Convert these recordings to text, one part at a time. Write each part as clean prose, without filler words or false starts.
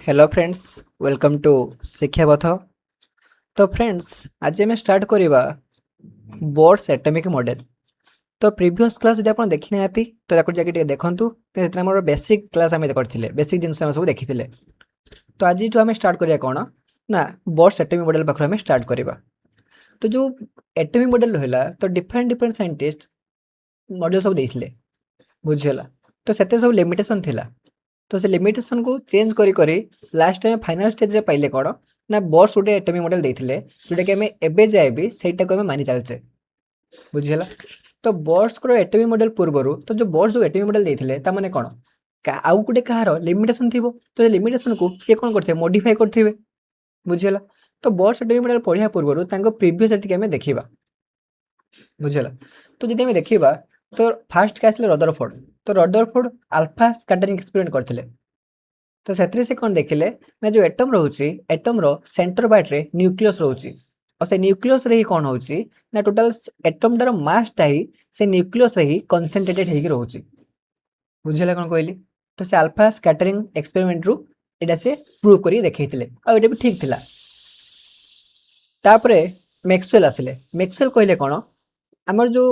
Hello friends, welcome to शिक्षा पथ। तो फ्रेंड्स, आज आम स्टार्ट करवा बोर्ड्स एटॉमिक मॉडल। तो प्रीवियस क्लास जब आप देखी ना तो जाके देखूँ तो बेसिक क्लास आम करते बेसिक जिन सब देखी। तो आज आम स्टार्ट करिया कौन ना बोर्ड्स एटॉमिक मॉडल पाखर आम स्टार्ट करवा। तो जो एटॉमिक मॉडल रहा तो डिफरेंट डिफरेंट साइंटिस्ट मॉडल सब देते बुझीगला। तो से सब लिमिटेशन थिला। तो से लिमिटेशन को चेंज करी लास्ट टाइम फाइनल स्टेज रे पाइले कौन ना बोर्ड्स गोटे एटॉमिक मॉडल देते जोटा कि आम एबे जाए भी सेटा को आम मानि चलचे बुझीगला। तो बोर्ड्स को एटॉमिक मॉडल पूर्व तो जो बोर्ड्स जो एटॉमिक मॉडल देते ताने कौन आउ गोटे कहार लिमिटेशन थी तो लिमिटेशन को ये कौन करते मॉडिफाई करते बुझीगला। तो बोर्ड्स एटॉमिक मॉडल पढ़िया पूर्व प्रीवियस टी आम देखा बुझीगला। तो जब आम देखा तो फास्ट क्या आसले रदरफोर्ड। तो रदरफोर्ड अल्फा स्कैटरिंग एक्सपेरिमेंट करथिले। तो से कौन देखिले ना जो एटम रोचे एटम रो सेंटर पार्ट रे न्यूक्लियस रोचे और से न्यूक्लियस रे ही कौन होची ना टोटल एटम टार मासटा ही से न्यूक्लियस रे ही कंसंट्रेटेड हेकी रोचे बुझिला कौन कहली। तो से अल्फा स्कैटरिंग एक्सपेरिमेंट रु एटा से प्रूव करी देखैतिले आ एटा भी ठीक थिला। तापरे मैक्सवेल आसिले। मैक्सवेल कहले कौन हमर जो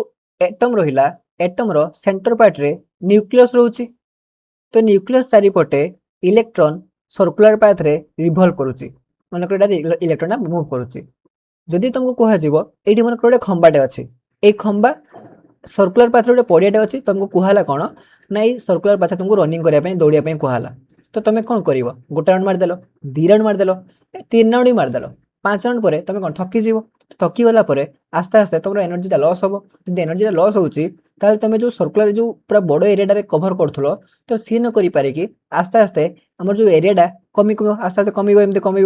एटम रहिला एटम रो सेंटर पार्ट रे न्यूक्लियस रोचे। तो न्यूक्लियस चारिपटे इलेक्ट्रॉन सर्कुलर पाथ रे रिवॉल्व करूची मन कर इलेक्ट्रॉन मूव करूची। जदि तुमको कह जीवो एठी मन कर खंबाटे अछि ए खंबा सर्कुलर पाथ रे पड़ियाटे अछि तुमको कहला कोन ना ए सर्कुलर पाथ तुमको रनिंग करिया पय दौड़िया पय कहला। तो तुम कौन कर गोटे राउंड मारदेल दी राउंड मारदेल तीन राउंड मारदेल पांच राउंड पर तुम कौन थकी जीव थकी गला आस्ते आस्ते तुम एनर्जीटा लॉस हम जब एनर्जीटा लॉस होची तुम जो सर्कुलर जो पूरा बड़ एरिया कभर करूल तो सी न करें आस्ते आस्ते आम जो एरियाटा कमी कम आस्ते आस्ते कम एमती कम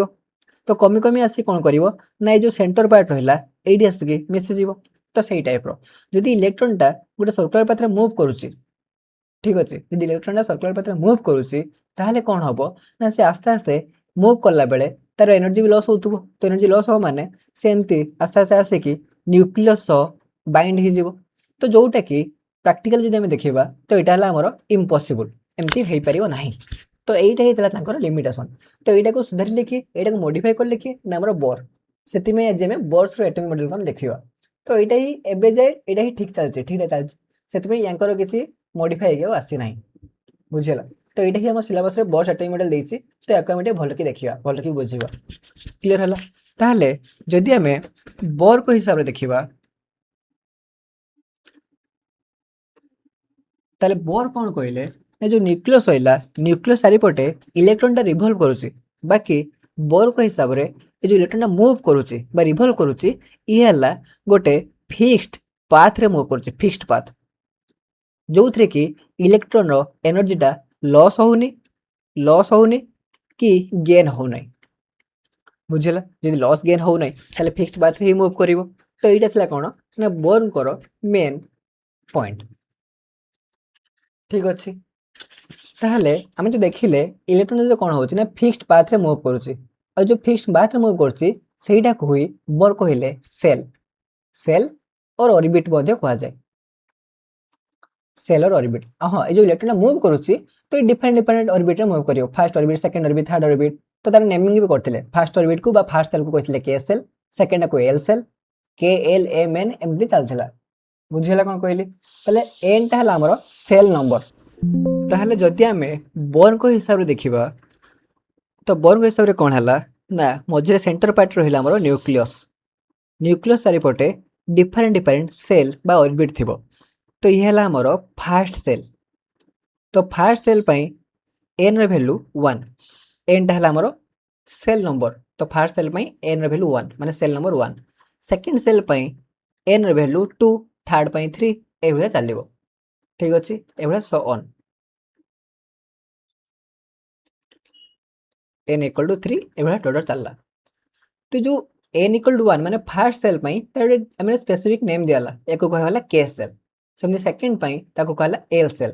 तो कमी कमी आसी कौन कर ना ये जो सेंटर पार्ट रहा ये आसिक मिसीज तो सही टाइप रदि इलेक्ट्रोनटा गोटे सर्कुलर पाथ मुव करुच्ची ठीक अच्छे जब इलेक्ट्रोनटा सर्कुलर पाथ मुव करुच्ची ताहले कौन हम ना से आस्ते आस्ते मुव कला बेले तार एनर्जी भी लॉस हो तो एनर्जी लॉस हो माने से एमती आस्ते आस्ते आसिक न्यूक्लियस बाइंड हो तो जोटा कि प्रैक्टिकल जब देखा तो यहाँ आमर इम्पॉसिबल एमती हो पार ना। तो यही होता लिमिटेशन। तो यहाँ को सुधारे किए यहाँ को मॉडिफाई कले किए ना आम बोर से आज आम बोर्स एटॉमिक मॉडल को देखा। तो यहाँ ही एबे जाए यहाँ ही ठीक चलती ठीक चलती से किसी मॉडिफाई आसी ना बुझीगला। तो यहाँ ही आम सिलेबस बोर्स एटॉमिक मॉडल देती तो या भल कि देखा भल कि बुझा क्लीयर है। ताहले जदि आम बोर को हिसाब से देखा ताले बोर कौन कहले जो न्यूक्लियस रहा न्यूक्लियस चारिपटे इलेक्ट्रॉनटा रिवॉल्व करुच्ची बाकी बोर को हिसाब से ये जो इलेक्ट्रॉनटा मूव करुच्ची बा रिवॉल्व करुच्ची ये गोटे फिक्स्ड पाथ रे मूव करुच्ची फिक्स्ड पाथ जो थे कि इलेक्ट्रॉन रो एनर्जीटा लॉस होनी कि गेन होना बुझेगा। जब लॉस गेन होना ताले फिक्स्ड पाथ रे ही मूव करिवो। तो यहाँ थिला कौन ना बोर्न कर मेन पॉइंट ठीक अच्छे। ताहले आम जो देखिले इलेक्ट्रॉन जो कौन होची ना फिक्स्ड पाथ रे मूव करुची और जो फिक्स्ड पाथ रे मूव करुची सेटा हुई बोर कहले सेल सेल और ऑर्बिट मध्य कहा जाए सेल और ऑर्बिट। हाँ ये जो इलेक्ट्रॉन मूव करुची तो डिफरेंट डिफरेंट ऑर्बिट रे मूव करियो first orbit second orbit third orbit. तो तार नेमिंग भी करथिले फर्स्ट ऑर्बिट को बा फर्स्ट सेल को कहथिले के सेल सेकंड को एल सेल के एल एम एन एमती चलथिला बुझिला कौन कहली। ताले एन टा हला हमर सेल नंबर। ताहले जदि आमे बोर्न को हिसाब से देखा तो बोर्न को हिसाब से कौन है ना मझे सेंटर पार्ट रहा आम न्यूक्लियस न्यूक्लियस चारिपटे डिफरेंट डिफरेंट सेल बा ऑर्बिट थी। तो ये है आमर फास्ट सेल। तो फास्ट सेल एन रे वैल्यू 1 एन टा है आमर सेल नंबर। तो फास्ट सेल एन रे वैल्यू 1 माने shell number 1 second shell n रे वैल्यू 2 थर्ड 3 ये चलो ठीक अच्छे ये so on n equal to 3 ये टोटल चलला। तो जो एन इक्वल टू 1 माने फर्स्ट सेल आम स्पेसिफिक नेम दियाला एक कहला के सेल सेमती सेकंड कहला एल सेल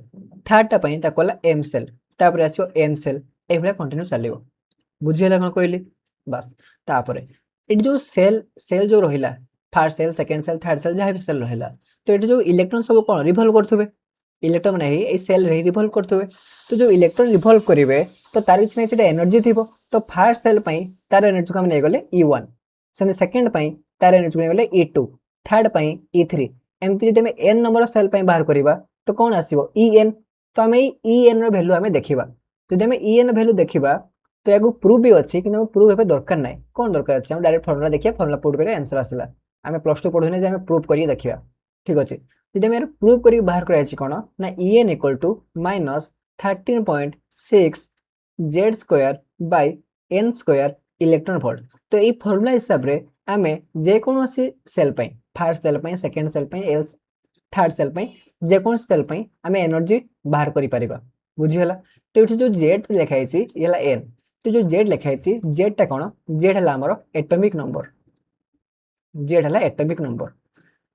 थर्ड टा कहला एम सेल तापर आसो एन सेल ये कंटिन्यू चलो बुझीगला कौन कहली बस। तापर ये जो सेल सेल जो रहा first shell second shell third shell जहाँ भी सेल रहा तो ये जो इलेक्ट्रॉन सब कौन रिवॉल्व करथुबे इलेक्ट्रॉन माने ही सेल रे रिवॉल्व करथुवे। तो जो इलेक्ट्रॉन रिवॉल्व करिवे तो तार किछ नै सेटा एनर्जी थिबो। तो फर्स्ट सेल पई तार एनर्जी को हम नै गले E1, सेम सेकंड पई तार एनर्जी को नै गले E2, थर्ड पई E3। एमती जदि हम n नंबर ऑफ सेल पई बाहर करिबा तो कोन आसीबो En। तो हम En रो वैल्यू हमें देखिबा। जदि हम En वैल्यू देखिबा तो याको प्रूफ भी अछि कि प्रूफ हेबे दरकार नै। कोन दरकार अछि हम डायरेक्ट फार्मूला देखिया, फार्मूला पुट करे आंसर आसिला। हमें प्लस 2 पढुने जे हमें प्रूफ करिए देखिया। ठीक अछि। जदि हम प्रूफ करी बाहर करे अछि कोन ना En equal to -13.6 z square by n square electron volt. तो ई फार्मूला हिसाब रे हमें जे कोनोसी सेल पई, फर्स्ट सेल पई, सेकंड सेल पई, एल्स थर्ड सेल पई, जे कोनोसी सेल पई हमें एनर्जी बाहर करि परिबा। बुझियला। तो एठी जो z लिखा हैछि यला n। तो जो z लिखा हैछि z टा कोन, z हला हमर एटॉमिक नंबर, z हला एटॉमिक नंबर।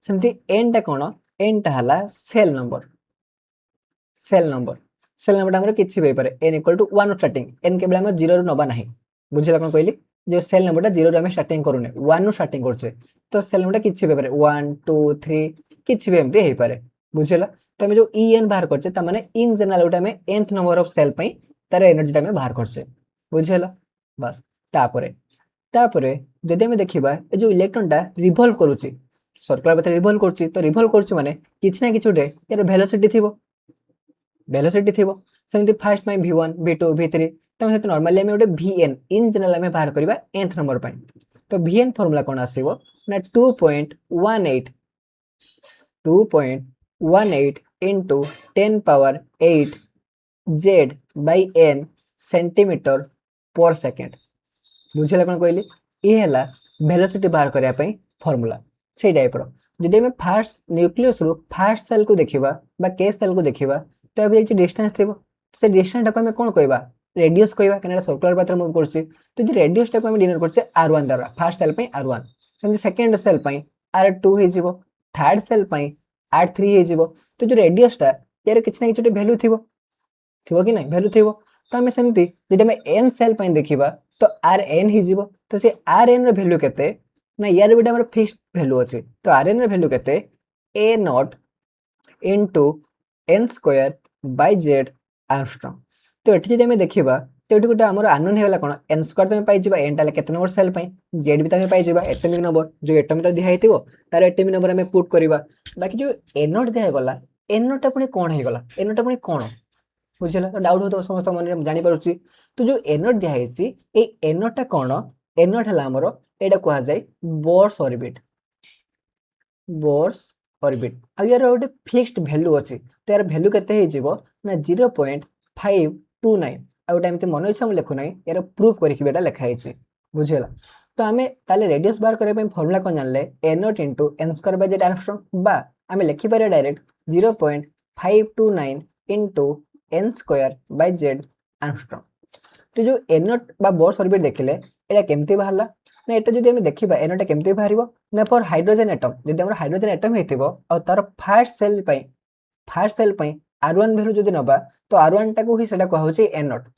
सेमती n टा कोन, n टा हला shell number, shell number. Shell number हमर किछि बे पारे n equal to 1 starting, n केवल हम 0 रो नबा नाही। बुझिला कोन कहली जो सेल नंबर टा 0 रो हम स्टार्टिंग करूने 1 रो स्टार्टिंग करछे। तो सेल नंबर टा किछि बे पारे 1 2 3 किछि बे एमते हे पारे। बुझिला। तो हम जो En बाहर करछे त माने इन जनरल उटा में nth नंबर ऑफ सेल पई तार एनर्जी टा में बाहर करछे। बुझिला। बस तापरे तापरे जदि हम देखिबा ए जो इलेक्ट्रॉन टा रिवॉल्व करूची, सर्कुलर पथ रिवॉल्व करची, तो रिवॉल्व करची माने किछि ना किछि उडे यार वेलोसिटी थिबो, वेलोसिटी थिबो। सेमति फर्स्ट में v1 v2 v3 तम से नॉर्मली हम उडे vn इन जनरल में बाहर करबा nth नंबर पई। तो vn फार्मूला कोन आसीबो ना 2.18 into 10 power 8 z by n centimetre पर सेकंड। बुझिला कोन कहली ए हला वेलोसिटी बाहर करया पई फार्मूला से टाइप रो। जदि हम first nucleus row first cell को देखिबा बा के सेल को देखिबा तो अब एक डिस्टेंस थिबो। से डिस्टेंस टा को हम कोन कहबा रेडियस कहबा, कनेडा सर्कुलर पाथ मूव करछि। तो जे रेडियस टा को हम डिनोट करछे r1 द्वारा, फर्स्ट सेल पई r1, सेमति सेकंड सेल पई r2 हे जिवो, थर्ड सेल पई r3 हे जिवो। तो जो रेडियस टा यार किछ ना किछ वैल्यू थिबो, थिबो कि नै वैल्यू थिबो। तो हम सेमति जदि हम n सेल पई देखिबा तो rn हे जिवो। तो से rn रो वैल्यू केते ना यार बेटा हमर फिक्स्ड वैल्यू अछि। तो rn रो वैल्यू केते a not into n square by z Armstrong. तो एठी जदि हम देखिबा तो एठी गोटा हमर अननोन हेला कोन n स्क्वायर तमे पाइ जिबा, n ताले केते नंबर सेल पई, z भी तमे पाइ जिबा एटॉमिक नंबर, जो एटॉमिक दिया हेतिबो तार एटॉमिक नंबर हमें पुट करिबा। बाकी जो n नॉट दिया गला, n नॉट अपने कोन हे गला, n नॉट अपने कोन बुझिला। तो डाउट हो तो समस्त मन जानि पारुची। तो जो n नॉट दिया हेछि ए n नॉट ता कोन, n नॉट हला हमरो एटा कोहा जाय बोर्स ऑर्बिट, बोर्स ऑर्बिट। आ यार गोटे फिक्स्ड वैल्यू अछि। तो यार वैल्यू केते हे जिवो ना 0.529। आ गोटे एमते मन इच्छा हम लेखु नै, यार प्रूफ करिकि बेटा लेखा हेछि। बुझिला। तो हमें ताले रेडियस बार करे पई फार्मूला कोन जानले n not into n square by z Armstrong बा हमें लिखि पारे direct 0.529 into n square by z Armstrong. तो जो n नॉट बा बोर्स ऑर्बिट देखिले एटा केमती बाहरला ना, एटा जदि हम देखिबा n नॉट केमती बाहरिबो ना फॉर हाइड्रोजन एटम। जदि हमर हाइड्रोजन एटम हेतिबो और तार फर्स्ट सेल पई r1 वैल्यू जदि नबा तो r1 टा को ही सेटा कहौ छै n नॉट।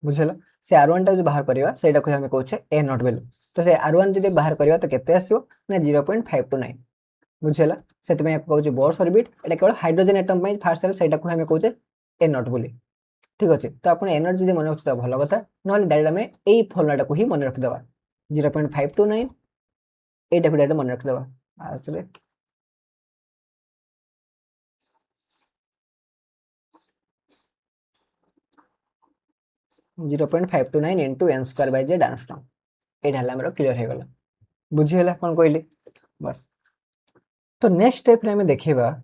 बुझला। से r1 टा जो बाहर करिवा सेटा को हम कहौ छै n नॉट वैल्यू। तो से r1 जदि बाहर करिवा तो केते आसीबो ना 0.529। बुझला। सेते में कहौ छै बोर्स ऑर्बिट, एटा केवल हाइड्रोजन एटम पई फर्स्ट सेल सेटा को हम कहौ छै n नॉट बोली। ठीक अछि। तो आपण एनर्जी जदि मन अछि त भलो कथा, नहले डायरेक्ट हमें एई फॉर्मूला को ही मन रख देबा 0.529 एटा को डायरेक्ट मन रख देबा। आसले 0.529 into n square by z Armstrong. एटा हला हमरो क्लियर हे गेला। बुझि गेला कोन कहली बस। तो नेक्स्ट स्टेप रे हमें देखिबा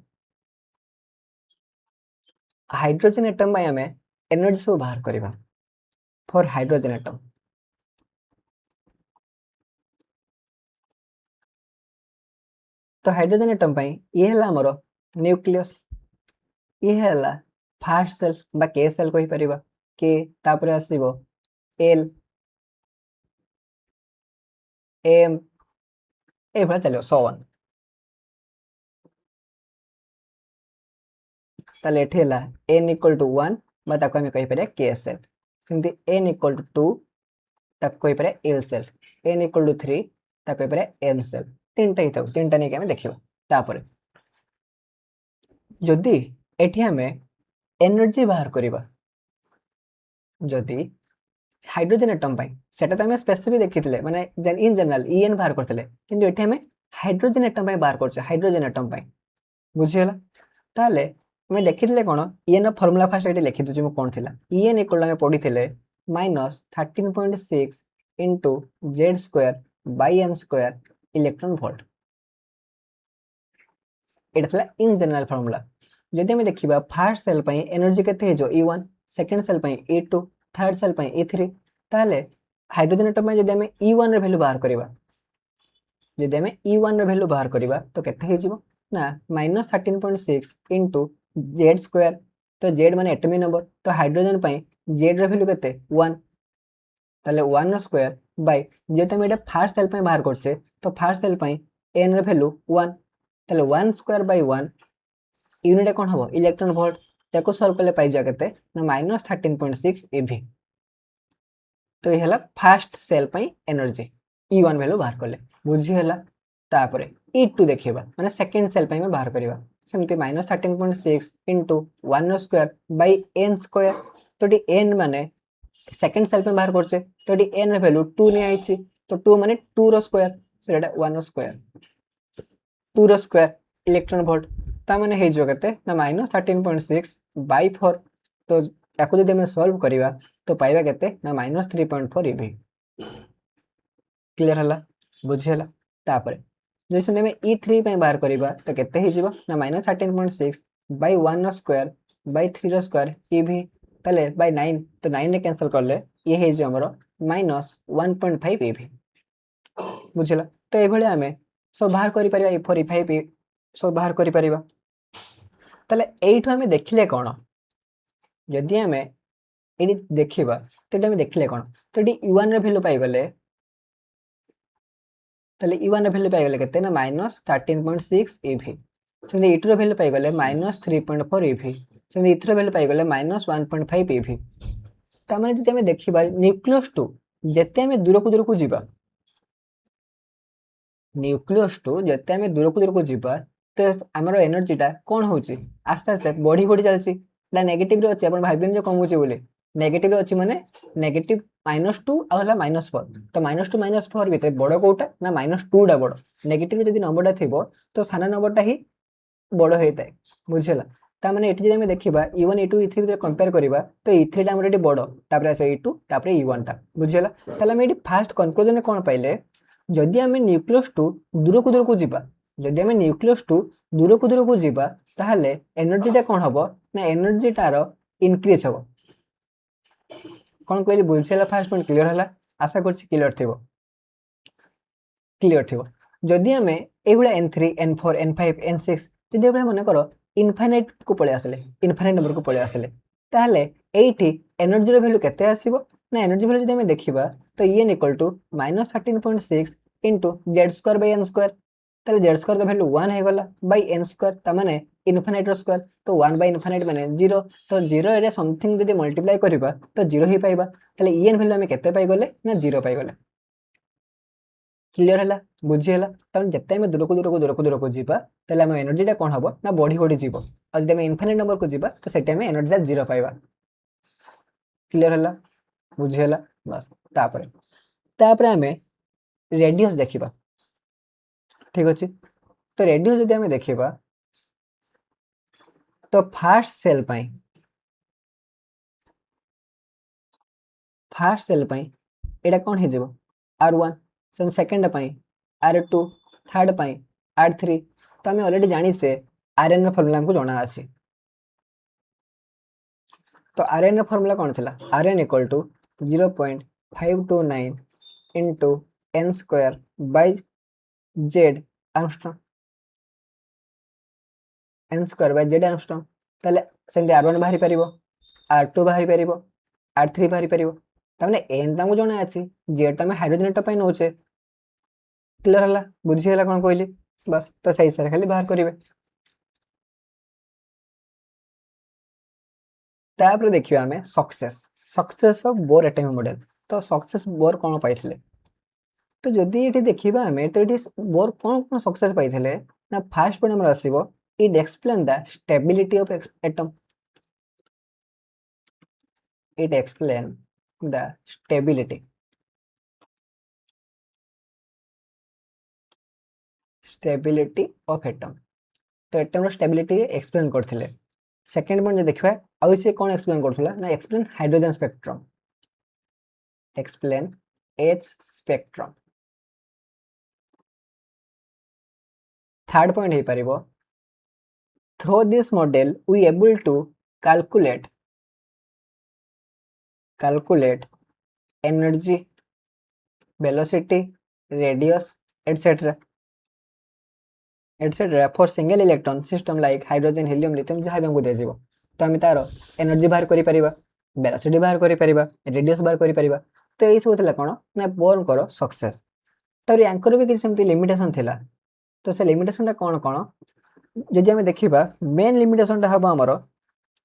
हाइड्रोजन एटम बाय हमें एनर्जी सो बाहर करिबा फॉर हाइड्रोजन एटम। तो हाइड्रोजन एटम पई ये हला हमरो न्यूक्लियस, ये हला फर्स्ट सेल बा के सेल कहि परिबा के, तापरे आसीबो एल एम ए भला चलियो सो वन। ताले एठी हला n इक्वल टू 1 बा ताको हम कहि परिया के सेल। सिमती n इक्वल टू 2 ताको कहि परिया L shell, n equal to 3 ताको कहि परिया एम सेल। तीनटा ही थाउ, तीनटा नै के हम देखिबा। तापरे जदि एठी हमें एनर्जी बाहर करिबा जदि हाइड्रोजन एटम पाई सेटा तो हमें स्पेसिफिक देखिथिले माने इन जनरल ईएन बाहर करथिले किंतु एठी हमें हाइड्रोजन एटम पाई बाहर करछे हाइड्रोजन एटम पाई बुझियला ताले हमें देखिथिले कोन ईएन फार्मूला फास्ट एठी लिखि दुछु कोन थिला ईएन इक्वल हमें पढिथिले -13.6 into z square by n square electron volt एटा थिला इन जनरल फार्मूला जदि हमें देखिबा फर्स्ट सेल पाई एनर्जी केते हेजो E1 सेकंड सेल पाई E2 थर्ड सेल पाई E3 ताले हाइड्रोजन एटम में जदि हमें E1 रे वैल्यू बाहर करिबा जदि हमें E1 रे वैल्यू बाहर करिबा तो केते हेजिबो ना -13.6 इनटू z स्क्वायर तो z माने एटॉमिक नंबर तो हाइड्रोजन पाई z रे वैल्यू केते 1 ताले 1 स्क्वायर बाय जेते हम एटा फर्स्ट सेल पाई बाहर करछे तो फर्स्ट सेल पाई n रे वैल्यू 1 ताले 1 स्क्वायर बाय 1 यूनिट कौन हम इलेक्ट्रॉन वोल्ट ताको सॉल्व करले पाई जा केते ना -13.6 eV तो ये हला फर्स्ट सेल पाई एनर्जी E1 वैल्यू बाहर करले बुझी हला तापरे E2 देखिबा माने सेकंड सेल पाई में बाहर करिबा सेमति -13.6 into 1 square by n square तो डी n माने सेकंड सेल पे बाहर करछे तो डी n वैल्यू 2 ने आइछि तो 2 माने 2 रो स्क्वायर सेटा 1 स्क्वायर 2 रो स्क्वायर इलेक्ट्रॉन वोल्ट ता माने हे जो केते ना -13.6 बाय 4 तो याको जदि हम सॉल्व करिवा तो पाइबा केते ना -3.4 eV क्लियर हला बुझी हला तापरे जैसे हमें E3 पे बाहर करिवा तो केते हे जिवो ना -13.6 बाय 1 स्क्वायर बाय 3 रो स्क्वायर eV तले बाय 9 तो 9 ने कैंसिल करले ये हे जे हमरो -1.5 eV बुझिला तो ए भले हमें सब बाहर करि परिबा E4 E5 सब बाहर करि परिबा तले एठु हमें देखिले कोन जदि हमें एडी देखिबा तो एटा हमें देखिले कोन तो एडी E1 रे वैल्यू पाई गले तले E1 रे वैल्यू पाई गले केते ना -13.6 eV सेमि E2 रे वैल्यू पाई गले -3.4 eV सेमि E3 रे वैल्यू पाई गले -1.5 eV ता माने जदि हमें देखिबा न्यूक्लियस टू जेते हमें दूर को जिबा न्यूक्लियस टू जेते हमें दूर को जिबा तो हमर एनर्जी टा कोन होची आस्ते आस्ते बढ़ी बढ़ी चलची ला नेगेटिव रे अछि अपन भाबिन जे कम होची बोले नेगेटिव रे अछि माने नेगेटिव -2 आ होला -4 तो -2 -4 भीतर बड़ कोटा ना -2 डा बड़ नेगेटिव जदि नंबर टा थिबो तो साना नंबर टा ही बड़ हेताय बुझिला ता माने एठी जदि हम देखिबा E1 E2 E3 भीतर कंपेयर करिबा तो E3 टा हमर एठी बड़ तापर आसे E2 तापर E1 टा बुझिला ताले हम एठी फर्स्ट कंक्लूजन कोन पाइले जदि हम न्यूक्लियस टू दूर को जिबा जदि हम न्यूक्लियस टू दूर को जिबा ताहले एनर्जी टा कोन हबो ना एनर्जी टारो इंक्रीज हबो कोन कहली बुझिला फर्स्ट पॉइंट क्लियर हला आशा करछि क्लियर थिबो जदि हमें एबुला n3 n4 n5 n6 जदि एबुला माने करो इनफाइनाइट को पळे आसले इनफाइनाइट नंबर को पळे आसले ताहले एठी एनर्जी रो वैल्यू केते आसीबो ना एनर्जी वैल्यू जदि हम देखिबा तो En equal to -13.6 into z square by n square ताले z स्क्वायर द वैल्यू 1 हे गला बाय n स्क्वायर ता माने इनफाइनाइट रो स्क्वायर तो 1 बाय इनफाइनाइट माने 0 तो 0 रे समथिंग जदि मल्टीप्लाई करबा तो 0 ही पाइबा ताले En वैल्यू हम केते पाइ गले ना 0 पाइ गले क्लियर हला बुझी हला तन जत्ते में दूर को जीवा तले हम एनर्जी टा कोन हबो ना बढ़ी बढ़ी जीवो और जदि हम इनफाइनाइट नंबर को जीवा तो सेटे में एनर्जी 0 पाइबा क्लियर हला बुझी हला बस तापरे हमें रेडियस देखिबा ठीक अछि तो रेडियस जदि हम देखिबा तो फर्स्ट सेल पाई एटा कोन हे जेबो R1 सेम सेकंड पाई R2 थर्ड पाई R3 तो हमें ऑलरेडी जानी से Rn रो फार्मूला हमको जाना आसी तो Rn रो फार्मूला कोन थिला Rn equal to 0.529 into n square by z angstrom n square by z angstrom तले सेंदी R1 बाहरी परिबो R2 बाहरी परिबो R3 बाहरी परिबो तमने n तामु जणा अछि z ता में हाइड्रोजन एटम पाई नोचे क्लियर हला बुझी हला कोन कहली बस तो सही से खाली बाहर करिवे तापर देखिबा हमें success of bore atomic model तो सक्सेस बोर कोन पाइथिले तो जदि एठी देखिबा हमें तो एठी बोर कोन सक्सेस पाइथिले ना फर्स्ट पॉइंट हमर आसीबो It explain the stability of atom. It explain the stability of atom. तो एटम रो स्टेबिलिटी एक्सप्लेन करथिले. सेकंड पॉइंट जो देखिबा आउ से कोन एक्सप्लेन करथला ना explain hydrogen spectrum. Explain H spectrum. Third point हे परिबो through this model we able to calculate energy, velocity, radius etcetera for single electron system like hydrogen, helium, lithium जहाँ भी हमको दिया तो आम तार एनर्जी बाहर करि परिबा, वेलोसिटी बाहर करि परिबा, रेडियस बाहर करि परिबा. तो ये सब कौन ना बोर्न कर सक्सेस. तो यांकर भी किसी लिमिटेशन थिला. तो से लिमिटेशन कौन कौन जदि आम देखा मेन लिमिटेशन हम आमर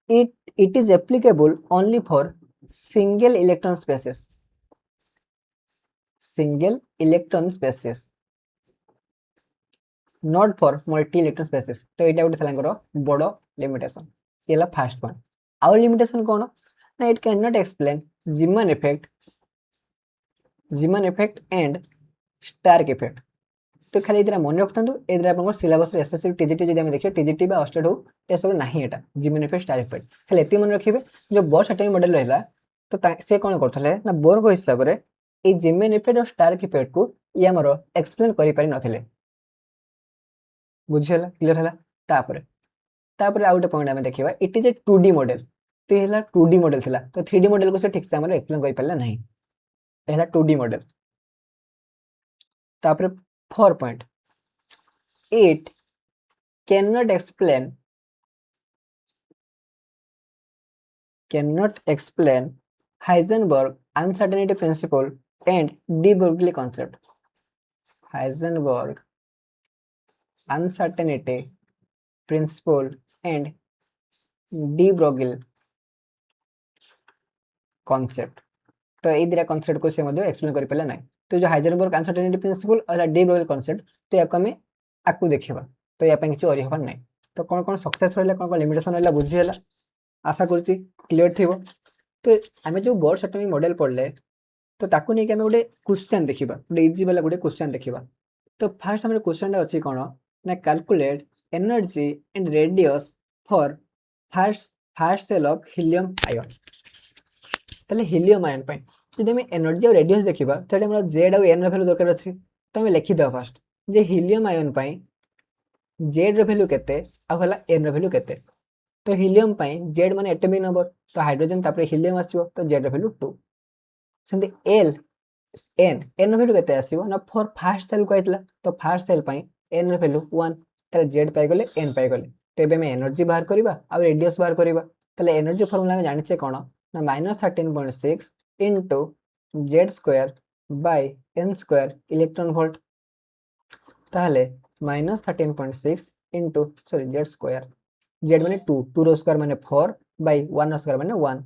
it is applicable only for single electron species not for multi electron species. तो यहाँ गोटे बड़ लिमिटेशन. ये फर्स्ट पॉइंट. आउ लिमिटेशन कौन ना it can not explain Zeeman effect and Stark effect. तो खाली ये मन रखता सिलेबस एसएससी टीजीटी जो देखिए टीजीटी अस्टेड हो सब ना यहाँ जीमन इफेक्ट स्टार इफेक्ट खाली ये मन रखिए. जो बोर्स एटॉमिक मॉडल रहा तो से कौन करते ना बोर को हिसाब से ये जीमन इफेक्ट और स्टार्क इफेक्ट को ये आमर एक्सप्लेन कर बुझीगला क्लियर है. तापर आउ गोटे पॉइंट आम देखा it is a 2D model. तो ये 2D मॉडल थिला. तो 3D मॉडल को से ठीक से आमर एक्सप्लेन कर पारला नहीं. ये 2D मॉडल. तापर 4 point it cannot explain Heisenberg uncertainty principle and de Broglie concept. Heisenberg uncertainty principle and de Broglie concept. तो ये दिरा कॉन्सेप्ट को से एक्सप्लेन कर पाला नहीं. तो जो हाइजेनबर्ग अनसर्टेनिटी प्रिंसिपल और डी ब्रोगली कॉन्सेप्ट तो या आम आपको देखा. तो या किसी और हबार नहीं. तो कौन कौन सक्सेस रहा कौन कौन लिमिटेशन रहा बुझीगला आशा करुच्ची क्लीयर थी. तो आम जो बोर्स एटॉमिक मॉडल पढ़ले तो ताकू नहीं आम गोटे क्वेश्चन देखा गोटे इजी वाला गोटे क्वेश्चन देखा. तो फास्ट आम क्वेश्चन अच्छी कौन ना calculate energy and radius for first shell of helium ion. ताले हीलियम आयन पे जब आम एनर्जी और रेडियस देखा तो जेड और एन भैल्यू दरकार अच्छी. तो आम लिखिद फास्ट जे हीलियम आयन पे जेड भैल्यू केते आला एन भैल्यू केते. तो हीलियम पे जेड माने एटॉमिक नंबर. तो हाइड्रोजन तापर हीलियम आसो तो जेड भैल्यू 2. सेमती एल एन भैल्यू केते आसीबो ना फॉर फर्स्ट सेल कहतला. तो फर्स्ट सेल पे एन भैल्यू 1 ताले जेड पाई गले एन पाई गले. तो एबे में एनर्जी बाहर करबा और रेडियस बाहर करबा. ताले एनर्जी फार्मूला में जानिछे कोन ना -13.6 into Z square by N square electron volt. ताहले -13.6 into sorry Z square Z माने 2 रो स्क्वायर माने 4 बाय 1 स्क्वायर माने 1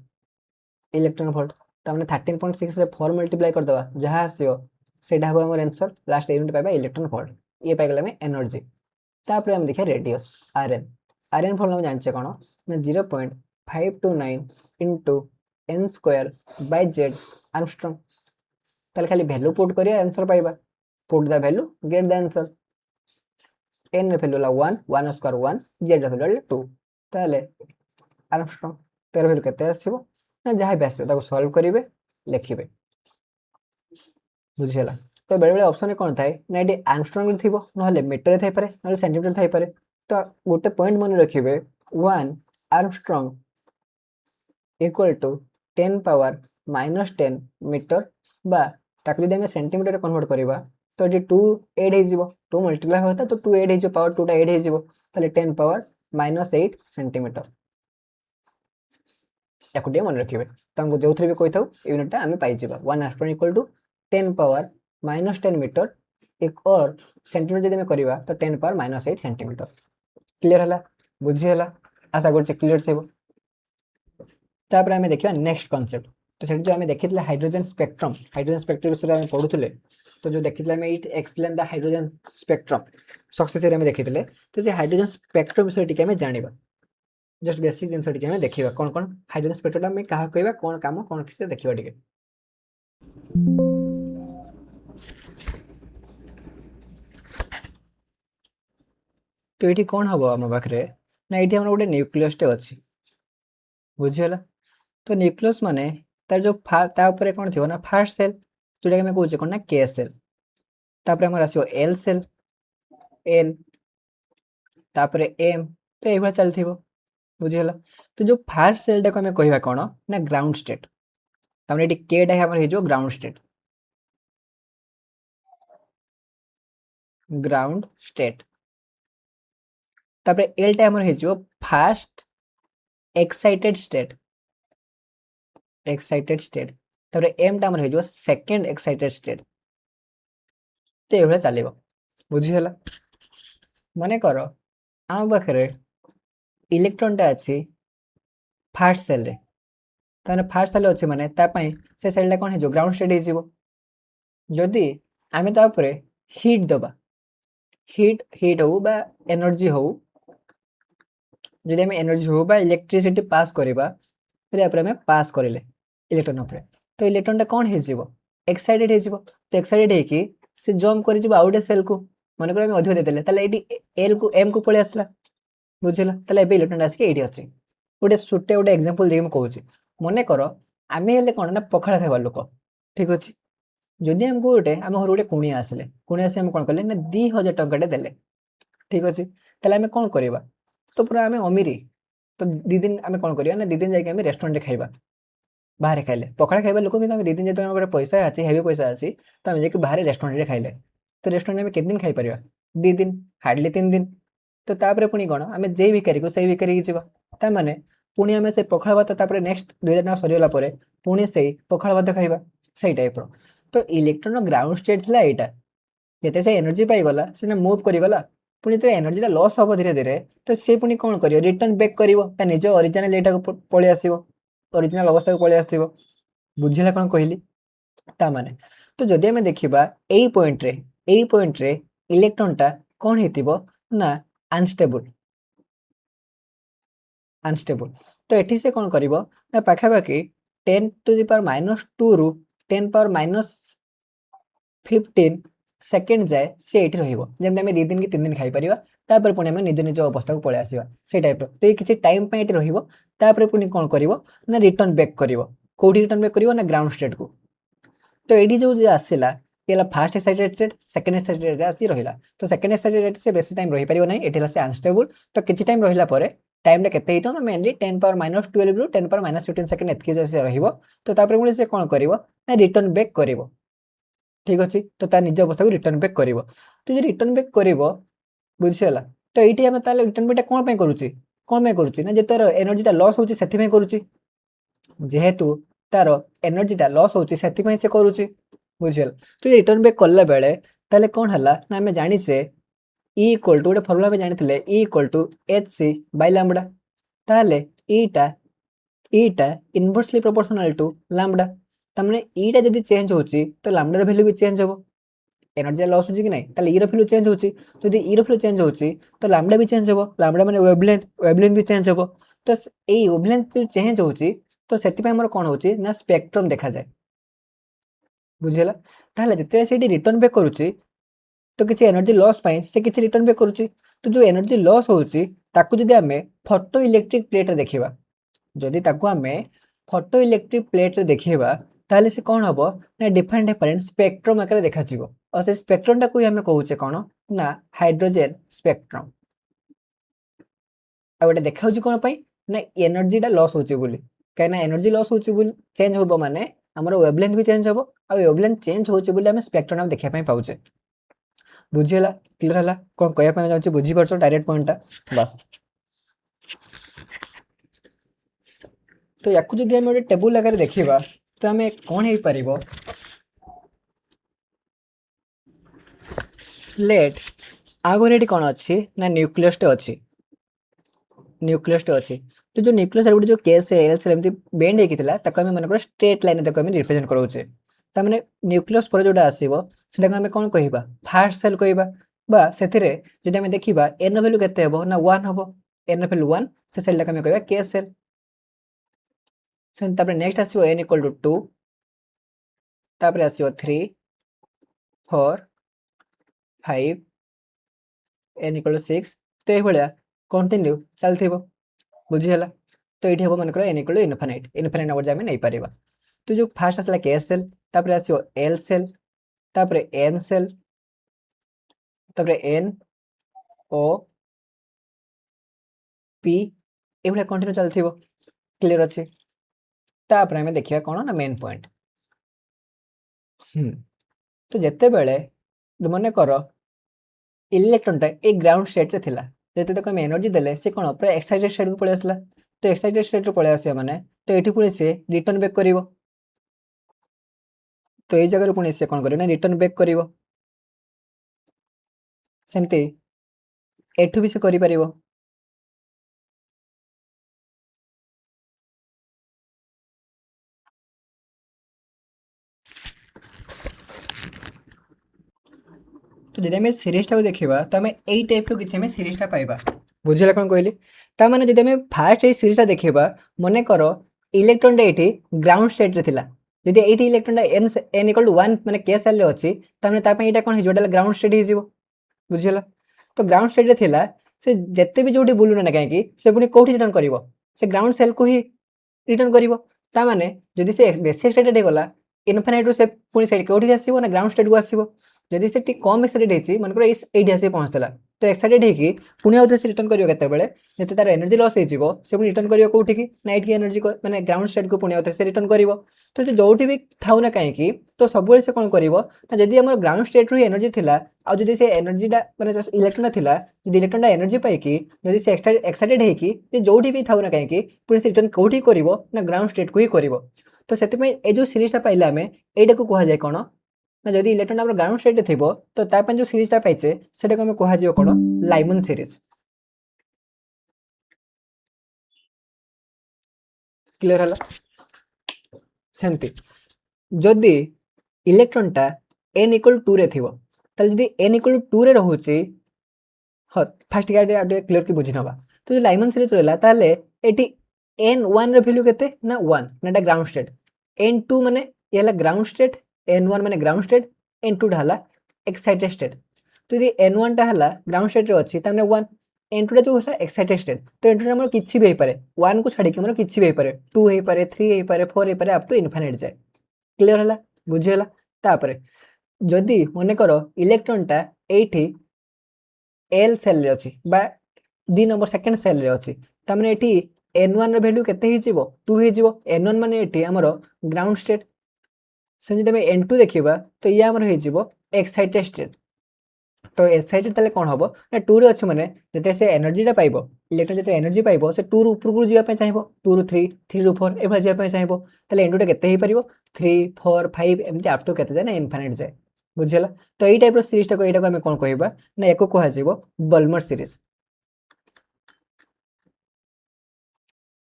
इलेक्ट्रॉन वोल्ट. तामने 13.6 रे 4 मल्टीप्लाई कर दवा जहां आसीओ सेटा हबो हमर आंसर. लास्ट यूनिट पाइबा इलेक्ट्रॉन वोल्ट. ये पाइ गला में एनर्जी. तापर हम देखिए रेडियस आरएन. आरएन फॉर्मूला में जानछे कोन ना 0.529 into n square by Z angstrom. ताले खाली वैल्यू पुट करिया आंसर पाइबा. Put the value get the answer. N रे वैल्यू ला 1 स्क्वायर 1 जेड रे वैल्यू 2. ताले आर्मस्ट्रॉन्ग तेर वैल्यू केते आसीबो ना जहाँ भी आसो सल्व करेंगे लिखे बुझीगला. तो बेले बेले ऑप्शन कौन थाए ना ये आर्मस्ट्रॉन्ग थी ना मीटर थी पारे ना सेंटीमीटर थी पारे. तो गोटे पॉइंट मन रखिए 1 angstrom equal to 10 power -10 metre बा ताकि जब सेंटीमीटर कन्वर्ट करवा तो ये 2 एड हो 2 मल्टीप्लाई होता तो 2 एड हो पावर 2 टा एड हो 10 पावर -8 सेंटीमीटर. या मन रखिए. तो हमको जो भी कही था यूनिटा आम पाई 1 angstrom equal to 10 power -10 metre एक और सेंटीमीटर जब करवा तो 10 पावर -8 सेंटीमीटर. क्लीयर है बुझीगला आशा कर क्लीयर थी. तापर आम देखा नेक्स्ट कॉन्सेप्ट. तो से जो आम देखी हाइड्रोजन स्पेक्ट्रम विषय में पढ़ुले तो जो देखिए आम it explain the hydrogen spectrum success आम देखी तो से हाइड्रोजन स्पेक्ट्रम विषय टी आम जाना जस्ट बेसिक जिन देखा कौन कौन हाइड्रोजन स्पेक्ट्रम आम क्या कहवा कौन कम कौन किसी देखा टे तो ये कौन हम आम पाखे ना ये गोटे न्यूक्लियस टे अच्छी बुझीगला तो न्यूक्लियस माने तार जो तापर कौन थी ना फास्ट सेल जोटा कि कहे कौन ना के सेल तापर आम आसो एल सेल एल तापर एम तो ये चलती बुझीगला तो जो फास्ट सेल टाक आम कह कौन ना ग्राउंड स्टेट तमें ये केटा हो ग्राउंड स्टेट ग्राउंड स्टेट तापर एल टा हो फास्ट एक्साइटेड स्टेट तापर एम टा हो सेकेंड एक्साइटेड स्टेट तो ये चलो बुझीगला मन कर आम पाखे इलेक्ट्रॉन टा अच्छी फास्ट सेल रे ताने फास्ट सेल अच्छे माने से सेल टा कौन हो ग्राउंड स्टेट हो जदि आम तापर हिट दबा हिट हो बा एनर्जी हो जदि आम एनर्जी हो बा इलेक्ट्रिसिटी पास करवा फिर आम पास करें इलेक्ट्रॉन उपर तो इलेक्ट्रॉन टा कौन हो एक्साइटेड हो तो एक्साइटेड होगी से जम्प कर आउ गोटे सेल को मन कर अधिक देदेले ये एल को एम को पलि आसला बुझेगा इलेक्ट्रॉन आसिक ये अच्छे गोटे छोटे गोटे एक्जामपल देखिए मुझे मन कर आम हेल्ले कौन ना पखाड़ खाइबार लोक ठीक अच्छे जदि आमको गोटे आम घर गोटे कुणिया आसिले कुणिया आम कौन कले ना 2000 टंकाटे देले ठीक अच्छे आम कौन करवा तो पूरा आम अमीरी तो 2 दिन आम कौन करवा ना 2 दिन जाके रेस्टोरेंट खाइबा बाहर खाइले पखाड़ खाइबा लोक कि 2 दिन जो पैसा अच्छी हेवी पैसा अच्छी तो आम जाके बाहर रेस्टोरेंट खाइले तो रेस्टोरेंट में केते दिन खाई परिबा 2 दिन हार्डली 3 दिन तो तापर पुणी कौन आम जे भिकारी को सही भिकारी जावा माने पुणी आम से पखाड़ भात तापर नेक्स्ट 2000 टका सरीगला पुणी से पखाड़ भात खाइबा सही टाइप तो इलेक्ट्रॉन ग्राउंड स्टेट थिला एटा जिते से एनर्जी पाईगला से मुव करीगला पुणी तो एनर्जी लॉस हम धीरे धीरे तो सी पुणी कौन कर रिटर्न बैक कर निज ओरिजिनल एटा को पलि आसो ओरिजिनल अवस्था को पलि आसो बुझिला कौन कहली तामाने तो जदि आम देखा यही पॉइंट रे इलेक्ट्रॉन टा कौन हो ना अनस्टेबल तो ये से कौन कर पाखापाखि 10 टू द पावर -2 रु 10 पावर -15 सेकेंड जाए सी ये रही 2 दिन कि 3 दिन खाईपर पुणी आम निज निज अवस्था को पलि आसवा से टाइप तो ये किसी टाइम रही पुणी कौन कर रिटर्न बैक कर कौटी रिटर्न बैक कर ना ग्राउंड स्टेट को तो ये जो आसला ये fast excited state second excited आसी रहा तो सेकेंड एक्साइटेड से बेसी टाइम रही पार ना ये से अनस्टेबल तो किसी टाइम रहा टाइम के मेनली 10 पावर -12 रु 10 पावर -15 सेकेंड एतकी तो पुणी से कौन कर रिटर्न बैक कर ठीक अच्छे तो निज अवस्था को रिटर्न बैक कर तो जो रिटर्न बैक कर बुझीगला तो ये आम रिटर्न बैक कौन करुच्ची ना जो तार एनर्जीटा लॉस होची करुच्ची जेहेतु तार एनर्जीटा लॉस होची से करुच्ची बुझीगला तो रिटर्न बैक कला बेले ताले कौन है ना आम जाचे E इक्वल टू गोटे फर्मुला में जानी E equal to HC by lambda ताले ईटा इनवर्सली प्रोपोर्शनल टू लैम्बडा तमने ईटा जदि चेंज होची तो लैम्बडा वैल्यू भी चेंज हो एनर्जी लॉस होची कि नहीं ताले ई वैल्यू चेंज होची तो यदि ई वैल्यू चेंज होची तो लैम्बडा भी चेंज हो लैम्बडा माने वेवलेंथ भी चेंज हो तो ए वेवलेंथ जो चेंज होची तो सेति पे हमर कोन होची ना स्पेक्ट्रम देखा जाए बुझिला ताले जते सेठी रिटर्न बैक करूची तो किसी एनर्जी लॉस पाई से किसी रिटर्न बैक करूची तो जो एनर्जी लॉस होची ताकू जदि आमे फोटो इलेक्ट्रिक प्लेट रे देखिबा जदि ताकू आमे फोटो इलेक्ट्रिक प्लेट रे देखिबा ताले से कोन हबो ना डिफरेंट स्पेक्ट्रम आकार देखा जिवो और से स्पेक्ट्रम टा को हमें कहूचे कोन ना हाइड्रोजन स्पेक्ट्रम आ गोटे देखा होची कोन पई ना एनर्जी टा लॉस होची बोली कहना एनर्जी लॉस होची बोली चेंज होबो माने हमर वेवलेंथ भी चेंज होबो आ वेवलेंथ चेंज होची बोली हमें स्पेक्ट्रम देखा पई पाउचे बुझीला क्लियर है कौन कहना जाऊँ बुझी पार्छ डायरेक्ट पॉइंटा बस तो या जदि आम गोटे टेबुल आगे देखा तो आम कौन हो पार लेट आगे कौन अच्छी ना न्यूक्लियस अच्छी तो जो न्यूक्लियस गोटे जो केस एल एमती बेंड होता है मन कर स्ट्रेट लाइन रिप्रेजेंट कराऊे तार न्यूक्लियस पर जोटा आसो से आम कौन कह फास्ट सेल कहवा बा से जब आम देखा एन भैल्यू के ना 1 हम एन भैल्यू 1 से सेल आम कह के सेल नेक्स्ट आसो एन इक्वल टू 2 तापर आसो 3 4 5 एन इक्वल 6 तो ये कंटिन्यू चलती बुझीगला तो ये हम मन N equal infinite infinite number आम नहीं पार तो जो फास्ट आसला के सेल तापर आसो एल सेल तापर एन सेल तापर एन ओ पी ये कंटिन्यू चलती क्लीयर अच्छे तापर आम देखा कौन ना मेन पॉइंट तो जिते बड़े मन कर इलेक्ट्रॉनटा एक ग्राउंड स्टेट रे थिला जते तक हम एनर्जी देले से कोन पूरा एक्साइटेड स्टेट को पळे आसला तो एक्साइटेड स्टेट रे पळे आसे माने तो एठी पुणी से रिटर्न बैक करिवो तो ए जगह रे पुणी से कोन करिवो ना रिटर्न बैक करिवो सेमते एठु भी से करि परिवो तो जदि आम सीरीज टाक देखा तो आम यही टाइप किसी आम सीरीजटा पाइबा बुझेगा कौन कहली ताने जब आम फास्ट ये सीरीजटा देखा मन कर इलेक्ट्रॉनटा ये ग्राउंड स्टेट रे थिला जदि ये इलेक्ट्रॉनटा एन एन इक्वल टू 1 माने के सेल रे अछि ताने एटा कोन हिजो ग्राउंड स्टेट हिजिवो बुझेला तो ग्राउंड स्टेट रे थिला से जत्ते भी जोटी बुलु ना काहेकि से पुनी कोठी रिटर्न करिवो से ग्राउंड सेल को ही रिटर्न करिवो ता माने जदि से बेसिक स्टेट रे गला इनफाइनाइट रो से पुनी सेट कोठी आसीबो ना ग्राउंड स्टेट को आसीबो जदि से कम एक्साइटेड होती मन कर ये आसी पहुँचला तो एक्साइटेड होगी पुणी आउ से रिटर्न करेंगे जिते तार एनर्जी लस हो रिटर्न कर कौटी की ना ये एनर्जी मैंने ग्राउंड स्टेट को पुणी आउ से रिटर्न कर तो से जो भी थाउ ना कहीं तो सब से कौन कर जदि आम ग्राउंड स्टेट रू एनर्जी थिला आ जदि से एनर्जीटा मैंने इलेक्ट्रॉन थिला जदि इलेक्ट्रॉनटा एनर्जी पाइकी जदि से एक्साइटेड होगी जो भी थाउ ना कहीं पुणी से रिटर्न कौटी कर ना ग्राउंड स्टेट को ही कर तो से जो सीरीजटा पाइले आम यटा को कहुए कौन ना जदि इलेक्ट्रॉन आम ग्राउंड स्टेट रे थिबो तो तापन जो सीरीजटा पाइचे सेटा को हम कहा जियो कोन लाइमन सीरीज क्लियर हला सेमती जदि इलेक्ट्रॉनटा n इक्वल 2 रे थिबो तल जदि n इक्वल 2 रे रहउची ह फास्ट गाडे आडे क्लियर की बुझी नबा तो जो लाइमन सीरीज रहला ताले एटी n1 रे वैल्यू केते ना 1 नाटा ग्राउंड स्टेट n2 माने येला ग्राउंड स्टेट n1 माने ग्राउंड स्टेट n2 ढाला एक्साइटेड स्टेट तो यदि n1 टा हला ग्राउंड स्टेट रे अछि ताने 1 n2 टा जो हला एक्साइटेड स्टेट तो n2 हमर किछि भी हे पारे 1 को छाडी के हमर किछि भी हे पारे 2 हे पारे 3 हे पारे 4 हे पारे अप टू इनफिनिट जाय क्लियर हला बुझी हला तापरे जदि मने करो इलेक्ट्रॉन टा एठी l सेल रे अछि बा 2 नंबर सेकंड सेल रे अछि त माने एठी n1 रे वैल्यू केते हि जिवो 2 हि जिवो n1 माने एठी हमर ग्राउंड स्टेट सेम जब n2 देखा तो ये आमर हो एक्साइटेड स्टेट तो एक्साइटेड ताले कौन हम ना 2 रे अच्छे माने जते से एनर्जीटा पाइबो इलेक्ट्रॉन जते एनर्जी पाइबो से 2 रु ऊपर को जीवा पे चाहिबो 2 रु 3 3 रु 4 एभा जीवा पे चाहिबो ताले n2 टा केते ही परिबो 3 4 5 एमती अप टू केते जाय ना इनफिनिट जाय बुझियला तो एई टाइप रो सीरीज टा को एटा को हम कोन कहबा ना एको कहा जीवो बल्मर सीरीज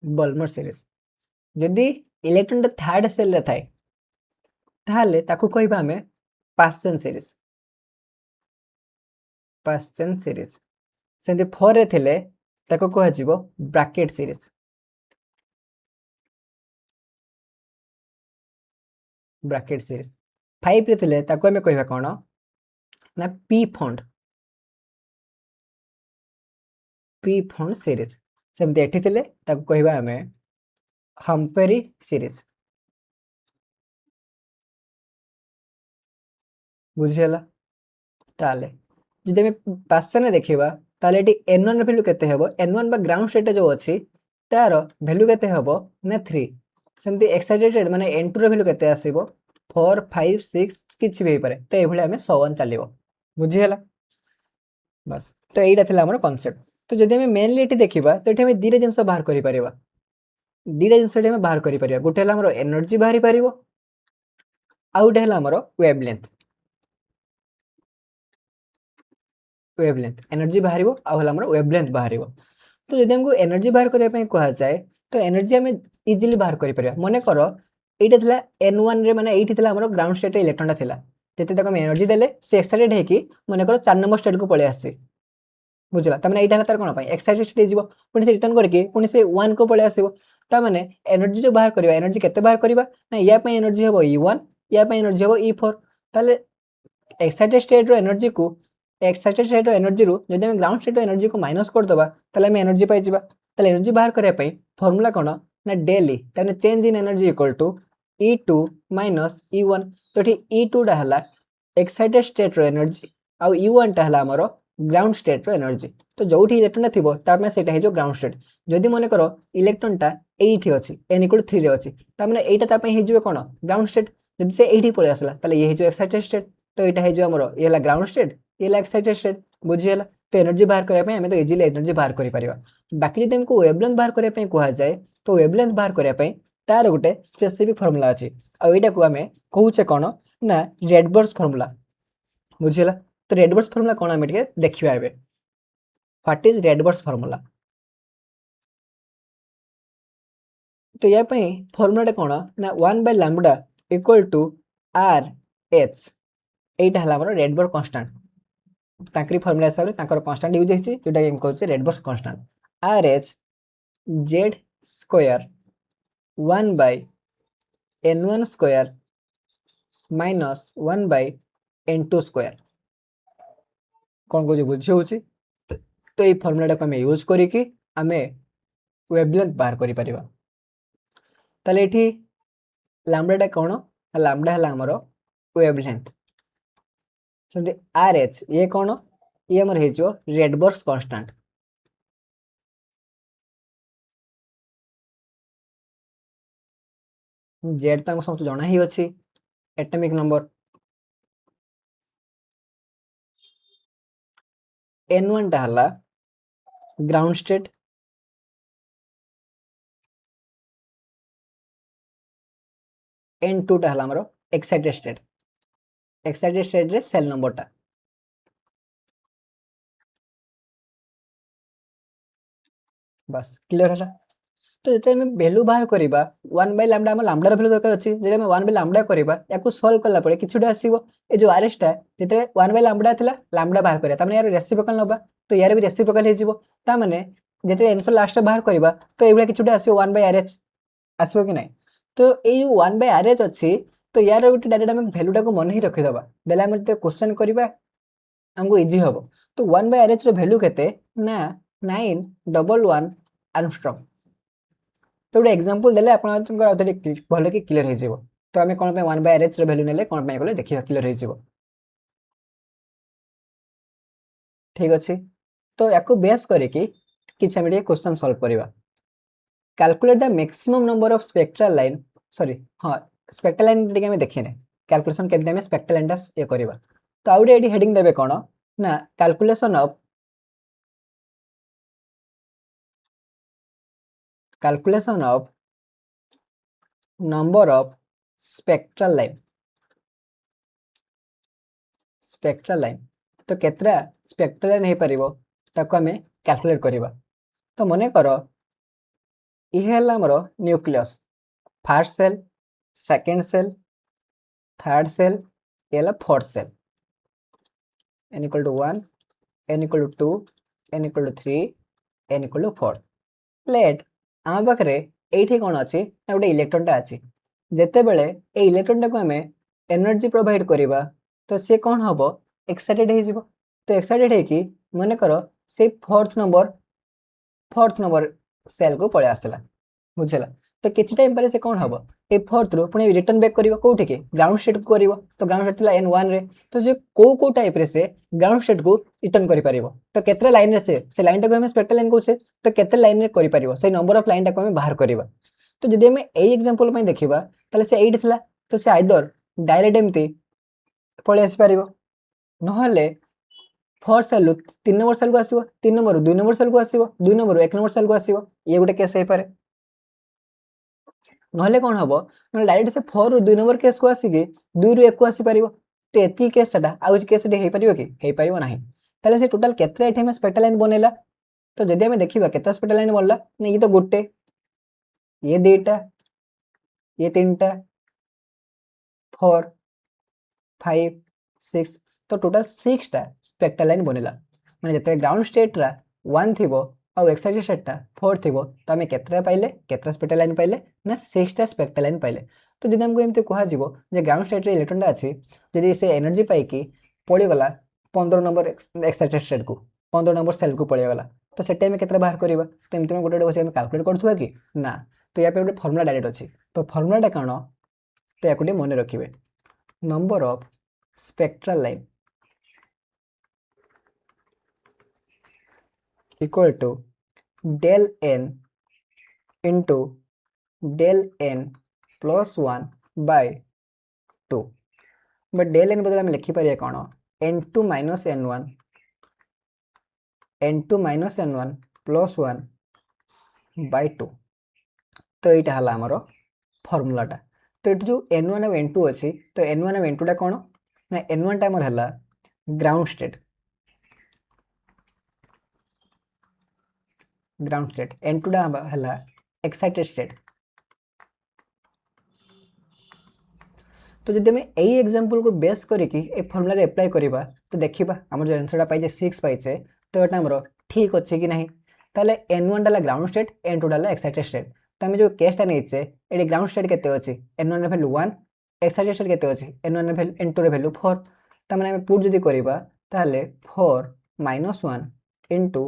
बल्मर सीरीज जदी इलेक्ट्रॉन टा थर्ड सेल रे थाए ताहले ताकू कहबा हमें पास्चन सीरीज पास्चन सीरीज सेंती 4 रे थिले ताको कहा जीवो ब्रैकेट सीरीज ब्रैकेट सीरीज 5 रे थिले ताको हमें कहबा कोन ना पी फंड सीरीज सेमती एठी थिले ताको कहबा हमें हम्पेरी सीरीज बुझियला ताले जदि हमें पास्चन देखिबा ताले एटी n1 रे वैल्यू केते हेबो n1 बा ग्राउंड स्टेट जो अछि तार वैल्यू केते हेबो ना 3 सेमती एक्साइटेड माने n2 रे वैल्यू केते आसीबो 4 5 6 किछि भी पारे तो एभले हमें 100 चलिबो बुझियला बस तो एइटा थिला हमर कांसेप्ट तो जदि हमें मेनली एटी देखिबा तो एटी हमें दीरे जिंस बाहर करि परिबा दीरे जिंस एटी हमें बाहर करि परिबा गुटे हला हमर एनर्जी बाहरी परिबो आ गुटे हला हमर वेवलेंथ एनर्जी बाहर वेवलेंथ बाहर तो जब हमको एनर्जी बाहर करने कह जाए तो एनर्जी आम इजिली बाहर कर मन कर এইটা ଥିଲା N1 रे माने এইଠି ଥିଲା हमरो ग्राउंड स्टेट रे इलेक्ट्रॉनटा थिला जेते तक हम एनर्जी देले से एक्साइटेड है कि मने करो 4 नंबर स्टेट को पळे आसी बुझला त माने एटा हला तार कोन पई एक्साइटेड स्टेट जीवो पुनी से रिटर्न करके पुनी से 1 को पळे आसीबो त माने एनर्जी जो बाहर करबा एनर्जी केते बाहर करबा ना या पई एनर्जी हबो E1 या पई एनर्जी हबो E4 ताले एक्साइटेड स्टेट रो एनर्जी को एक्साइटेड स्टेट रो एनर्जी रो जदि हम ग्राउंड स्टेट रो एनर्जी को माइनस कर दबा ताले हम एनर्जी पाई जिबा ताले एनर्जी बाहर करया पई फार्मूला कोन ना डेली ताने change in energy equal to E2 minus E1 तो ठी E2 टा हला एक्साइटेड स्टेट रो एनर्जी आ E1 टा हला हमरो ग्राउंड स्टेट रो एनर्जी तो जोठी इलेक्ट्रॉन थिबो तार में सेटा हे जो ग्राउंड स्टेट जदि मने करो इलेक्ट्रॉन टा एठी अछि n इक्वल 3 रे अछि त माने एटा ता पई हे जिवो कोन ग्राउंड स्टेट जदि से एठी पळे आसला ताले ये हे जो एक्साइटेड स्टेट तो एटा हे जो हमरो ये हला ग्राउंड स्टेट ये हला एक्साइटेड स्टेट बुझियला तो एनर्जी बाहर करया पई हमें तो इजीली एनर्जी बाहर करि परिबा बाकी जदि हमको वेवलेंथ बाहर करया पई कोहा जाय तो वेवलेंथ बाहर करया पई तार गोटे स्पेसिफिक फार्मूला अछि आ एटा को हमें कहूचे कोन ना रेडबर्ग्स फार्मूला बुझियला तो रेडबर्ग्स फार्मूला कोन हमें के देखिबा एबे व्हाट इज रेडबर्ग्स फार्मूला तो या पई फार्मूला कोन ना 1 by lambda equal to r h एटा हला हमर रेडबर्ग कांस्टेंट ताकरी फार्मूला हिसाब रे ताकर कांस्टेंट यूज हेछि जोटा हम कहै छै Rydberg constant r h z square 1 by n1 square minus 1 by n2 square कोन को जे बुझी होछि तो ये फार्मूला को हम यूज करी कि हमें वेवलेंथ बाहर करि परिबा ताले एठी लैम्बडा टा कोन लैम्बडा हला हमरो वेवलेंथ सेमते RH ये कोन ये हमर हे जो रेडबर्ग्स कांस्टेंट z ता सब जणा ही अछि एटॉमिक नंबर n1 टा हला ग्राउंड स्टेट n2 टा हला हमरो एक्साइटेड स्टेट रे सेल नंबर टा बस क्लियर हला तो जेते हम वैल्यू बाहर करिबा 1 बाय लैम्बडा हम लैम्बडा रो वैल्यू दरकार अछि जेते हम 1 बाय लैम्बडा करिबा याको सॉल्व करला पड़े किछुटा आसीबो ए जो आरएस टा जेते 1 बाय लैम्बडा थिला लैम्बडा बाहर करिया त माने यार रेसिप्रोकल नबा तो यार भी रेसिप्रोकल हे जिवो त माने जेते आंसर लास्ट बाहर करिबा तो एबला किछुटा आसीबो 1 बाय आरएच आसीबो कि नै तो ए जो 1 बाय आरएच अछि तो यार गोटे डायरेक्ट हम वैल्यू टा को मन ही रखि दबा देला हम ते क्वेश्चन करिबा हमको इजी हबो तो 1 बाय आरएच रो वैल्यू केते ना 911 एंगस्ट्रॉम तो गोटे एग्जांपल देले आपण तुमको आउथरे भले कि क्लियर हे जिवो तो हमें कोन पे 1 बाय आरएच रो वैल्यू नेले कोन पे गले देखिबा क्लियर हे जिवो ठीक अछि तो याको बेस करे कि किछ हम ये क्वेश्चन सॉल्व करिबा calculate the maximum number of spectral line sorry हां स्पेक्ट्रल लाइन टिके हम देखिने कैलकुलेशन केते हम स्पेक्ट्रल लाइन टा ये करिबा तो आउडे एडी हेडिंग देबे कोन ना calculation of number of spectral line तो केतरा स्पेक्ट्रल लाइन हे परिबो ताको हमें कैलकुलेट करिबा तो मने करो इहे हला हमरो nucleus first shell second shell third shell एला fourth shell n equal to 1 n equal to 2 n equal to 3 n equal to 4 late आम पाखरे एठी कोन अछि ना गोटे इलेक्ट्रॉन टा अछि जेते बेले ए इलेक्ट्रॉन टा को हमें एनर्जी प्रोवाइड करिबा तो से कोन हबो एक्साइटेड हे जिवो तो एक्साइटेड है कि माने करो से फोर्थ नंबर सेल को पळे आसला बुझला तो किछि टाइम पर से कोन हबो ए फोर्थ रो पुनी रिटर्न बैक करिवो कोठी के ग्राउंड स्टेट को करिवो तो ग्राउंड स्टेट थिला n1 रे तो जे को टाइप रे से ग्राउंड स्टेट को रिटर्न करि परिवो तो केतरा लाइन रे से लाइन टा को हम स्पेक्ट्रल लाइन कहूचे तो केते लाइन रे करि परिवो से नंबर ऑफ लाइन टा को हम बाहर करिवो तो जदि हम ए एग्जांपल में देखिबा तले से 8 थिला तो से आइदर डायरेक्ट एमती पळे आसी परिवो नहले 4 सेल 3 नंबर सेल को आसीबो 3 नंबर 2 नंबर सेल को आसीबो 2 नंबर 1 नंबर सेल को आसीबो ये गोटे केस हे पारे नहले कोन हबो न डायरेक्ट से 4 रु 2 नंबर केस को आसीगे 2 रु 1 को आसी परिबो तो एती केस सेटा आउज केस डे हे परिबो कि हे परिबो नाही तले से टोटल केतरा एठी में स्पेक्ट्रल लाइन बनेला तो जदि हम देखिबा केतरा स्पेक्ट्रल लाइन बनला न ये तो गोटे ये 2टा ये 3टा 4 5 6 तो टोटल 6टा स्पेक्ट्रल लाइन बनिला माने जते ग्राउंड स्टेट रा 1 थिबो आ एक्साइटेड स्टेट टा 4 थिबो तो हमें केतरा पाइले केतरा स्पेक्ट्रल लाइन पाइले ना 6टा स्पेक्ट्रल लाइन पाइले तो जदि हमको एमते कहा जीवो जे ग्राउंड स्टेट रे इलेक्ट्रॉन टा अछि जदि से एनर्जी पाई कि पड़ी गला 15 नंबर एक्साइटेड स्टेट को 15 नंबर सेल को पड़ी गला तो से टाइम केतरा बाहर करबा तो एमते में गोटे बसे हम कैलकुलेट करथुवा कि ना तो या पे गोटे फार्मूला डायरेक्ट अछि तो फार्मूला टा कानो तो या कोटे मने रखिबे number of spectral line equal to del n into del n plus 1 by 2 but del n बदले हम लिखि परिया कोन n2 minus n1 plus 1 by 2 तो एटा हला हमरो फार्मूला टा तो एट जो n1 और n2 अछि तो n1 और n2 टा कोन ना n1 टा हमर हला ग्राउंड स्टेट n2 टा हला एक्साइटेड स्टेट तो जदि हमें यही एग्जांपल को बेस करके ए फार्मूला रे अप्लाई करबा तो देखिबा हमर जो आंसर टा पाइजे 6 पाइजे तो एटा हमरो ठीक अछि कि नहीं ताले n1 डाला ग्राउंड स्टेट n2 डाला एक्साइटेड स्टेट तो हम जो केस टा नेइछे एडी ग्राउंड स्टेट केते अछि n1 रे वैल्यू 1 एक्साइटेड स्टेट केते अछि n1 रे वैल्यू n2 रे वैल्यू 4 त माने हम पुट जदि करबा ताले 4 minus 1 into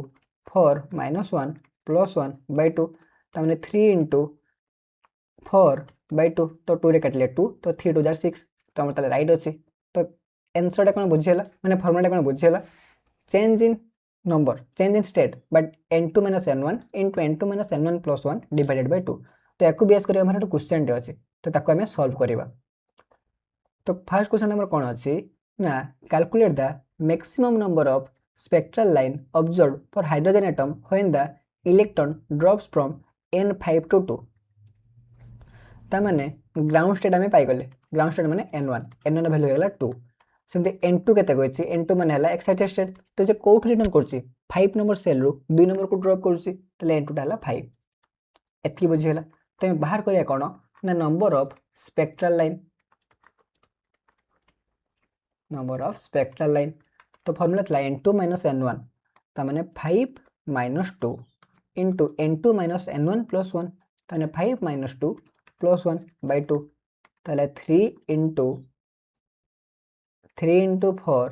4 minus 1 plus 1 by 2 त माने 3 into 4 by 2 तो 2 रे काटले 2 तो 3 2 जार 6 तो हमर ताले राइट अछि तो आंसर टा कोन बुझियला माने फार्मूला टा कोन बुझियला change in number change in state but n2 minus n1 into n2 minus n1 plus 1 divided by 2 तो याकू बेस करिया हमर क्वेश्चन टे अछि तो ताको हमें सॉल्व करिबा तो फर्स्ट क्वेश्चन हमर कोन अछि ना calculate the maximum number of spectral line observed for hydrogen atom when the electron drops from n5 to 2 ता माने ग्राउंड स्टेट हमें पाई गले ग्राउंड स्टेट माने n1 वैल्यू हेला 2 सेमते n2 केते कहछि n2 माने हला एक्साइटेड स्टेट तो जे कोठ रिटर्न करछि 5 नंबर सेल रो 2 नंबर को ड्रॉप करछि तले n2 हला 5 एतकी बुझि हला तो हम बाहर करिया कोन ना नंबर ऑफ स्पेक्ट्रल लाइन तो फार्मूला थला n2 minus n1 ता माने 5 minus 2 into n2 minus n1 plus 1 ता माने 5 minus 2 plus 1 by 2 ताले 3 into 4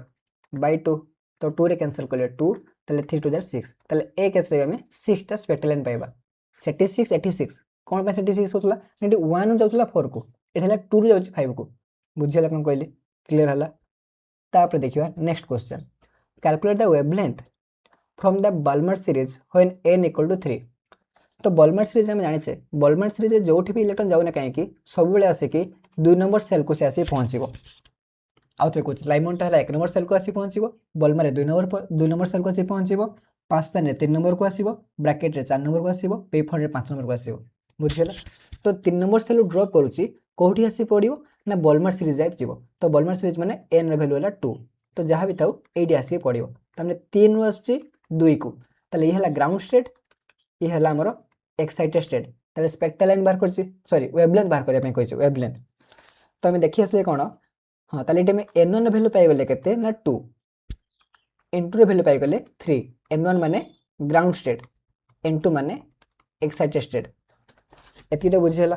by 2 तो 2 रे कैंसिल करले 2 ताले 3 2 जार 6 ताले ए केस रे हमें 6 टा स्पेक्ट्रल लाइन पाइबा 76 86 कोन पे 76 होतला नेटी 1 जाउतला 4 को एठला 2 जाउची 5 को बुझियला कोन कहली क्लियर हला तापर देखिबा next question calculate the wavelength from the Balmer series when n equal to 3 तो बॉल्मर सीरीज हम जानि छे बॉल्मर सीरीज जोठी भी इलेक्ट्रॉन जाउ ना काहे कि सब बेले आसे कि 2 नंबर सेल को से आसी पहुंचीबो आउथे कुछ लाइमन ता 1 नंबर सेल को आसी पहुंचीबो बॉल्मर 2 नंबर सेल को आसी पहुंचीबो 5 ता ने 3 नंबर को आसीबो ब्रैकेट रे 4 नंबर को आसीबो पे4 रे 5 नंबर को आसीबो बुझियला तो 3 नंबर सेल ड्रॉप करूची कोठी आसी पडियो ना बॉल्मर सीरीज जाय जीवो तो बॉल्मर सीरीज माने n रे वैल्यू हला 2 तो जहां भी थाउ एडी आसी पडियो तमने 3 रो आसी 2 को तले ये हला ग्राउंड स्टेट ये हला हमरो एक्साइटेड स्टेट तले स्पेक्ट्रल लाइन बाहर करछि सॉरी वेवलेंथ बाहर करिया पे कहिछु वेवलेंथ तो हमें देखि असले कोन हां तले एटे में n1 वैल्यू पाई गले केते ना 2 n2 रे वैल्यू पाई गले 3 n1 माने ग्राउंड स्टेट n2 माने एक्साइटेड स्टेट एति तो बुझियला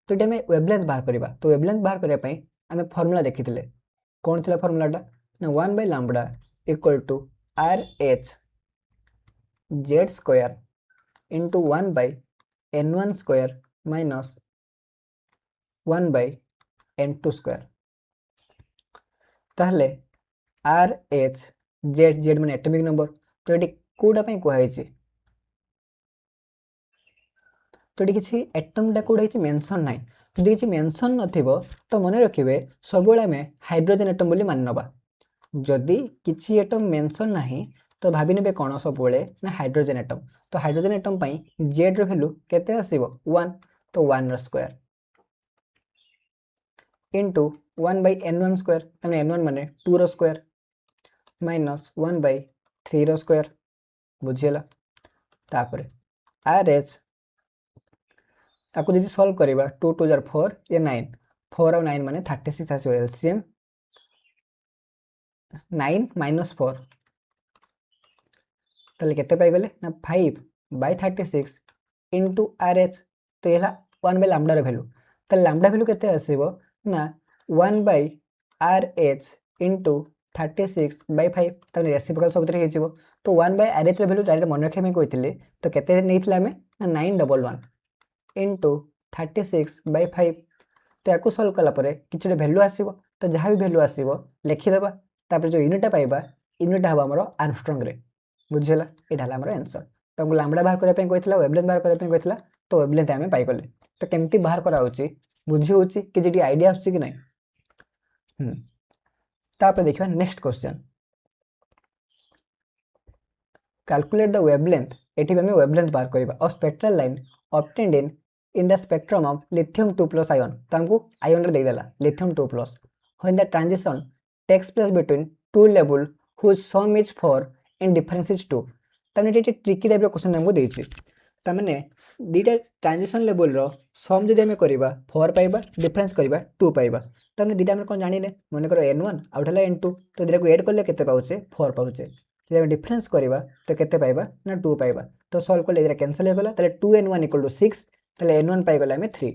तो एटे में वेवलेंथ बाहर करिबा तो वेवलेंथ बाहर करिया पई हमें फार्मूला देखिथिले कोन थिला फार्मूलाटा ना 1 by lambda equal to rh z square into 1 by n1 square minus 1 by n2 square ताहले rh z माने एटॉमिक नंबर तो एटी कोडा पई कोहा हिची तो एटी किछि एटम डा कोडा हिची मेंशन नाही जदि किछि मेंशन नथिबो तो मने रखिबे सबोला में हाइड्रोजन एटम बोली मान नबा जदि किछि एटम मेंशन नाही तो भाबी नेबे कोन सबोले ना हाइड्रोजन एटम पई z रो वैल्यू केते आसीबो 1 तो 1 रो square into 1 by n1 square तने n1 माने 2 रो स्क्वायर माइनस 1 by 3 रो स्क्वायर बुझियला तापर rh आपको यदि सॉल्व करिबा 2 2 जार 4 ये 9 4 और 9 माने 36 आसीबो एलसीएम 9 माइनस 4 ताले केते पाई गले ना 5 बाय 36 इनटू आरएच तो एला 1 बाय लैम्डा रे वैल्यू ताले लैम्डा वैल्यू केते आसीबो ना 1 बाय आरएच इनटू 36 बाय 5 ताने रेसिप्रोकल सबतरे हे जिवो तो 1 बाय आरएच रे वैल्यू डायरेक्ट मन रखे में कहितले तो केते नेइतला हमें ना 911 इनटू 36 बाय 5 तो याकू सॉल्व कला परे किछटे वैल्यू आसीबो तो जहाँ भी वैल्यू आसीबो लिखि देबा तापर जो यूनिट पाइबा यूनिट हबा हमरो आर्मस्ट्रांग रे बुझिला एटा हला हमरो आंसर तो हमको लैम्डा बाहर करे पे कहितला वेवलेंथ बाहर करे पे कहितला तो वेवलेंथ हमें पाई गले तो केमती बाहर करा होची बुझी होची कि जेडी आईडिया आछी कि नै तापर देखिबा next question calculate the wavelength एठी हमें वेवलेंथ बाहर करबा और spectral line obtained in the spectrum of lithium 2+ ion तो हमको आयन रे दे देला lithium 2+ when the transition takes place between two level whose sum is 4 and difference is 2 तने एटी ट्रिकी टाइप रो क्वेश्चन हमको देछि त माने दीटा ट्रांजिशन लेवल रो सम जदि हमें करबा 4 पाइबा डिफरेंस करबा 2 पाइबा तने दीटा हम कोन जानिले माने करो n1 आउट हला n2 तो दीटा को ऐड करले केते पाउचे 4 पाउचे जदि हम डिफरेंस करबा तो केते पाइबा ना 2 पाइबा तो सॉल्व करले दीटा कैंसिल हो गला तले 2n1 = 6 तले n1 पाई गला हमें 3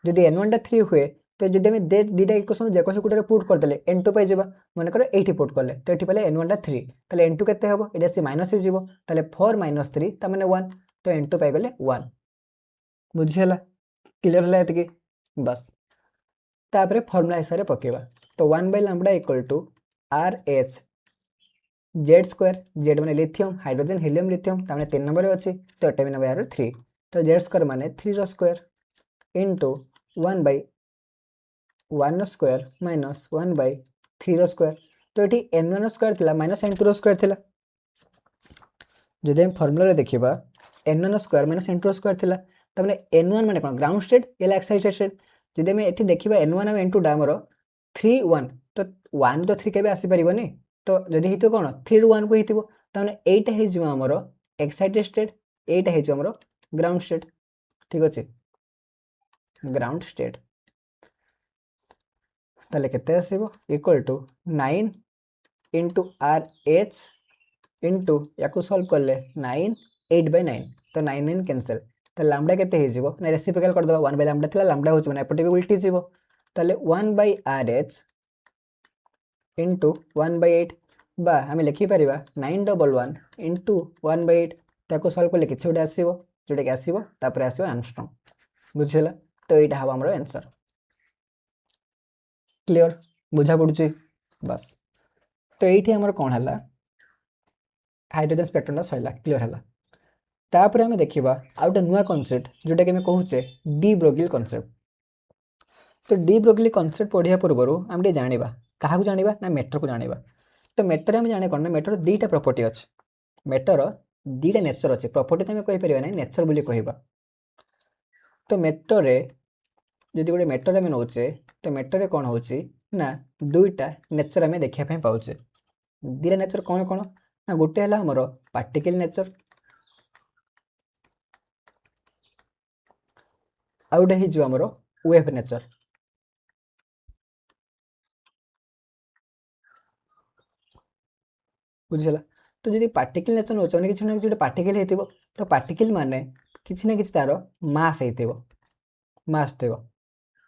जदि n1 टा 3 हुए तो जदि हमें दीटा इक्वेशन जे कोसे गुटे पुट कर देले n2 पाई जेबा माने करो 8 पुट करले तो एठी पले n1 टा 3 तले n2 केते हबो एटा से माइनस हे जीवो तले 4 - 3 त माने 1 तो n2 पाई गले 1 बुझियला क्लियर हला एतकी बस तापरे फार्मूला हिसाब पकेबा तो 1 by lambda equal to RH Z square Z माने लिथियम हाइड्रोजन हीलियम लिथियम ताने 3 नंबर रे अछि तो एटा भी नंबर यार 3 तो जेड स्क्वायर माने 3 रो square into 1 by 1 square minus 1 by 3 रो स्क्वायर तो एठी n1 स्क्वायर थिला माइनस n2 रो स्क्वायर थिला जदि हम फार्मूला रे देखिबा n1 square minus n2 square थिला त माने n1 माने कोन ग्राउंड स्टेट एला एक्साइटेड स्टेट जदि हम एठी देखिबा n1 और n2 डा हमरो 3 1 तो 1 तो 3 केबे आसी परिबोनी तो जदि हितो कोन 3 ରୁ 1 को हितिबो त माने एटा हे जिवो हमरो एक्साइटेड स्टेट एटा हे जिवो हमरो ग्राउंड स्टेट ठीक अछि ग्राउंड स्टेट ताले केते आसीबो equal to 9 into RH into याकू सॉल्व करले 9 8 बाय 9 तो 9 9 कैंसिल तो लैम्डा केते हे जिवो ना रेसिप्रोकल कर दबा 1 बाय लैम्डा थिला लैम्डा होची माने एपटे भी उल्टी जिवो ताले 1 बाय आरएच इनटू 1 बाय 8 बा हमें लिखि परिबा 911 इनटू 1 बाय 8 ताको सॉल्व करले किछ उडे आसीबो जोडे के आसीबो तापर आसीबो आर्मस्ट्रांग बुझिला तो एटा हबा हमरो आंसर क्लियर बुझा पड़ुची बस तो एठी हमर कोन हला हाइड्रोजन स्पेक्ट्रम सैला क्लियर हला तापर हमें देखिबा आउट नुआ कांसेप्ट जोटा के हम कहूचे डी ब्रोगिल कांसेप्ट तो डी ब्रोगिल कांसेप्ट पढ़िया पूर्वरु हम दे जानिबा काहा को जानिबा ना मैटर को जानिबा तो मैटर हम जाने कोन ना मैटर दीटा प्रॉपर्टी अछि मैटर दीटा नेचर अछि प्रॉपर्टी तो हम कहि परिबा नै नेचर बोली कहिबा तो मैटर रे जदि गोटे मैटर हम नौचे तो मैटर रे कोन होची ना दुईटा नेचर हमें देखिया पे पाउचे दीटा नेचर कोन कोन ना गोटे हला हमरो पार्टिकल नेचर आउटे ही जो हमरो वेव नेचर बुझिला तो जदि पार्टिकल नेचर नौचे कि किछि ना किछि पार्टिकल हेतिबो तो पार्टिकल माने किछि ना किछि तारो मास हेतिबो मास देबो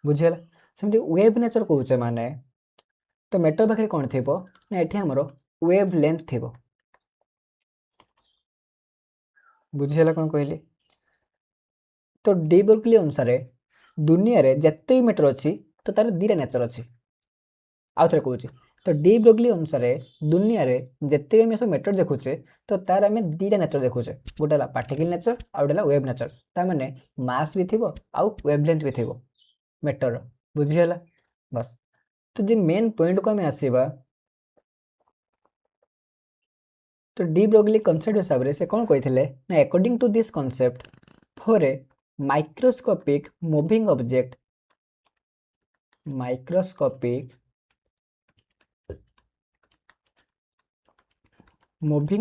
बुझिला सेमति वेव नेचर कहूचे माने तो मैटर पाखरे कोन थिबो ना एठी हमरो वेव लेंथ थिबो बुझिला कोन कहली तो डी ब्रोगली अनुसार दुनिया रे जत्ते भी मैटर अछि तो तार दीटा नेचर अछि आउ थरे कहूची तो डी ब्रोगली अनुसार दुनिया रे जत्ते भी सब मैटर देखुचे तो तार हमें दीटा नेचर देखुचे गोटे ला पार्टिकल नेचर आउ गोटे वेव नेचर ता माने मास भी थिबो आउ वेवलेंथ भी थिबो मैटर बुझिला बस तो जे मेन पॉइंट को हमें आसीबा तो डी ब्रोगली कांसेप्ट हिसाब रे से कोन कहिथिले ना according to this concept for a microscopic moving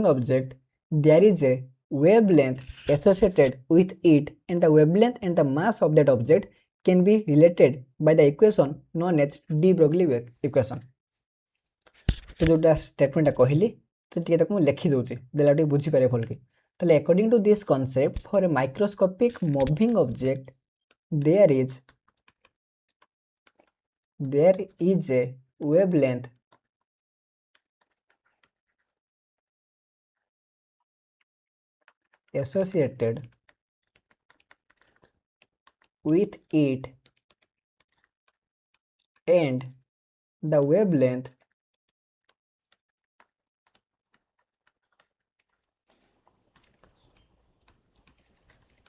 object there is a wavelength associated with it and the wavelength and the mass of that object can be related by the equation known as de Broglie equation। तो जोटा statement कहली तो टिके ताको लिखि दउची देला टिके बुझी पारे भल के ताले according to this concept for a microscopic moving object there is a wavelength associated with it and the wavelength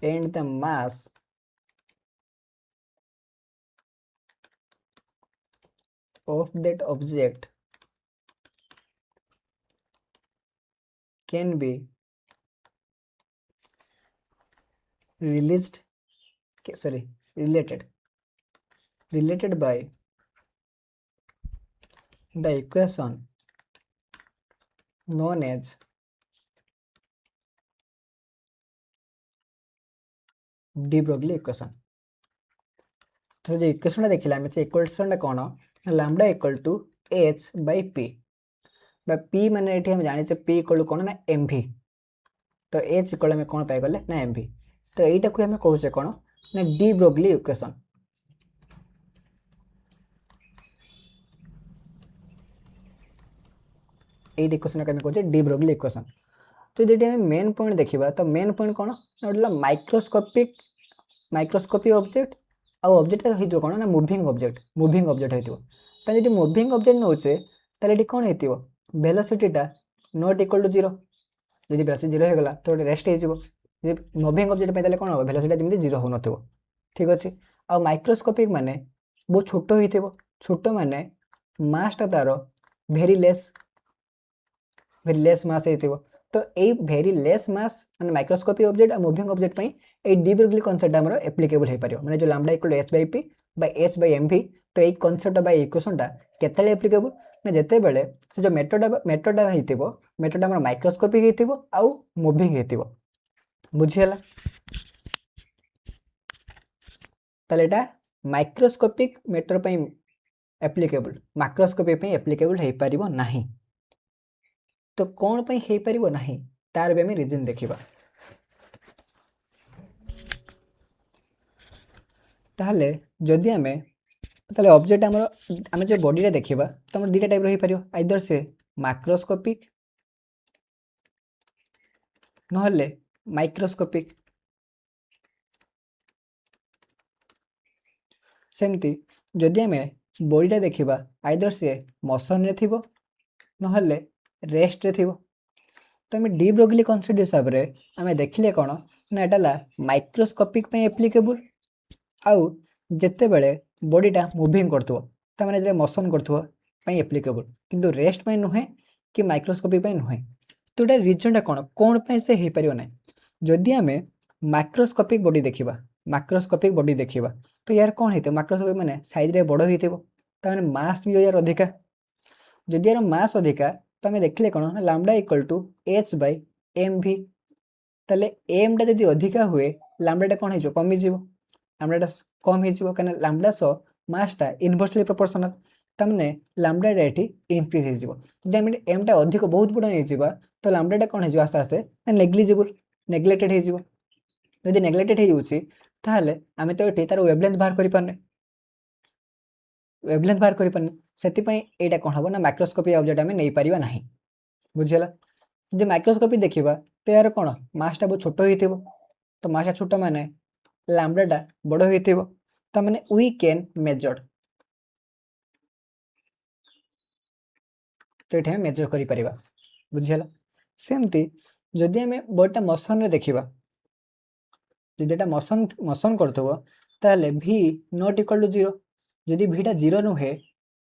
and the mass of that object can be released related by the equation known as de Broglie equation। तो जो equation देखिला हमें से equation कौन lambda equal to H by P P माने एठी हम जानि से पी इक्वल कौन ना एमवी तो एच इक्वल हम कौन पाई गले ना एमवी तो एटा को हम कहू से कौन ना डी ब्रोगली इक्वेशन। एट इक्वेशन को हम कहू डी ब्रोगली इक्वेशन। तो यदि हम मेन पॉइंट देखिबा तो मेन पॉइंट कौन ना माइक्रोस्कोपिक ऑब्जेक्ट आ ऑब्जेक्ट हेतिबो कौन ना मूविंग ऑब्जेक्ट हेतिबो त यदि मूविंग ऑब्जेक्ट नउचे ताले एटी कौन हेतिबो वेलोसिटीटा नॉट इक्वल टू 0 यदि वेलोसिटी 0 हो गला तो रेस्ट हे जिवो यदि मूविंग ऑब्जेक्ट पे ताले कौन हो वेलोसिटी जेमि 0 हो नथिबो ठीक अछि। आ माइक्रोस्कोपिक माने बहुत छोटो हेतिबो छोटो माने मासटा तारो वेरी लेस मास हेतिबो तो ए वेरी लेस मास माने माइक्रोस्कोपिक ऑब्जेक्ट आ मूविंग ऑब्जेक्ट पई ए डी ब्रोगली कांसेप्ट हमरो एप्लीकेबल हे पारियो माने जो lambda equal to h by p by h by mv तो ए कांसेप्ट बाय इक्वेशनटा केतले एप्लीकेबल ना जते बेले से जो मेथड हेतिबो मेथड हमर माइक्रोस्कोपिक हेतिबो आ मूविंग हेतिबो बुझियला ताले एटा माइक्रोस्कोपिक मेथड पई एप्लीकेबल माइक्रोस्कोपिक पई एप्लीकेबल हे पारिबो नाही तो कौन पई हे पारिबो नाही तार बे में रीजन देखिबा ताहले जदि हमें ताहले ऑब्जेक्ट हमर जो बॉडी रे देखिबा तो हमर दीटा टाइप रही पारियो आइदर से मैक्रोस्कोपिक नहले माइक्रोस्कोपिक सेमती जदि हमें बॉडीटा देखिबा आइदर से मोशन रे थिबो नहले रेस्ट रे थिबो तो हमें डी ब्रोगली कांसेप्ट हिसाब रे हमें देखिले कोन ना एटाला माइक्रोस्कोपिक पे एप्लीकेबल आउ जते बेले बॉडीटा मूविंग करथो त माने जे मोशन करथो पे एप्लीकेबल किंतु रेस्ट पे नुहे कि माइक्रोस्कोपिक पे नुहे तो एटा रीजनटा कोन पे से हे परियो नै जदि हमें माइक्रोस्कोपिक बॉडी देखिबा तो यार कोन हेते माइक्रोस्कोपिक माने साइज रे बड़ हेतिबो त माने मास भी यार अधिका जदि यार मास अधिका तो हमें देखले कोन lambda equal to h by mv तले m टा जदि अधिका हुए लैम्डा टा कोन हे जो कमी जीवो लैम्डा टा कम हे जीवो कने लैम्डा सो मास टा इनवर्सली प्रोपोर्शनल तमने लैम्डा टा एठी इंक्रीज हे जीवो जदि हम m टा अधिक बहुत बड़ हे जीवा तो लैम्डा टा कोन हे जो आस्ते आस्ते नेग्लेक्टेड हे जीवो यदि नेग्लेक्टेड हे होउची ताहले आमे तो एठी तार वेवलेंथ बाहर करि पारने सेति पई एटा कोन हबो ना माइक्रोस्कोपी ऑब्जेक्ट हमें नै परिबा नाही बुझियला यदि माइक्रोस्कोपी देखिबा तो यार कोन मासटा बहुत छोटो हेतिबो तो मासटा छोटो माने लैम्डाटा बड़ हेतिबो त माने वी कैन मेजर तो एठे मेजर करि परिबा बुझियला सेमती जदि हमें बॉडीटा मोशन रे देखिबा जदि एटा मोशन करथबो ताले v नॉट इक्वल टू 0 जदि v टा 0 नुहे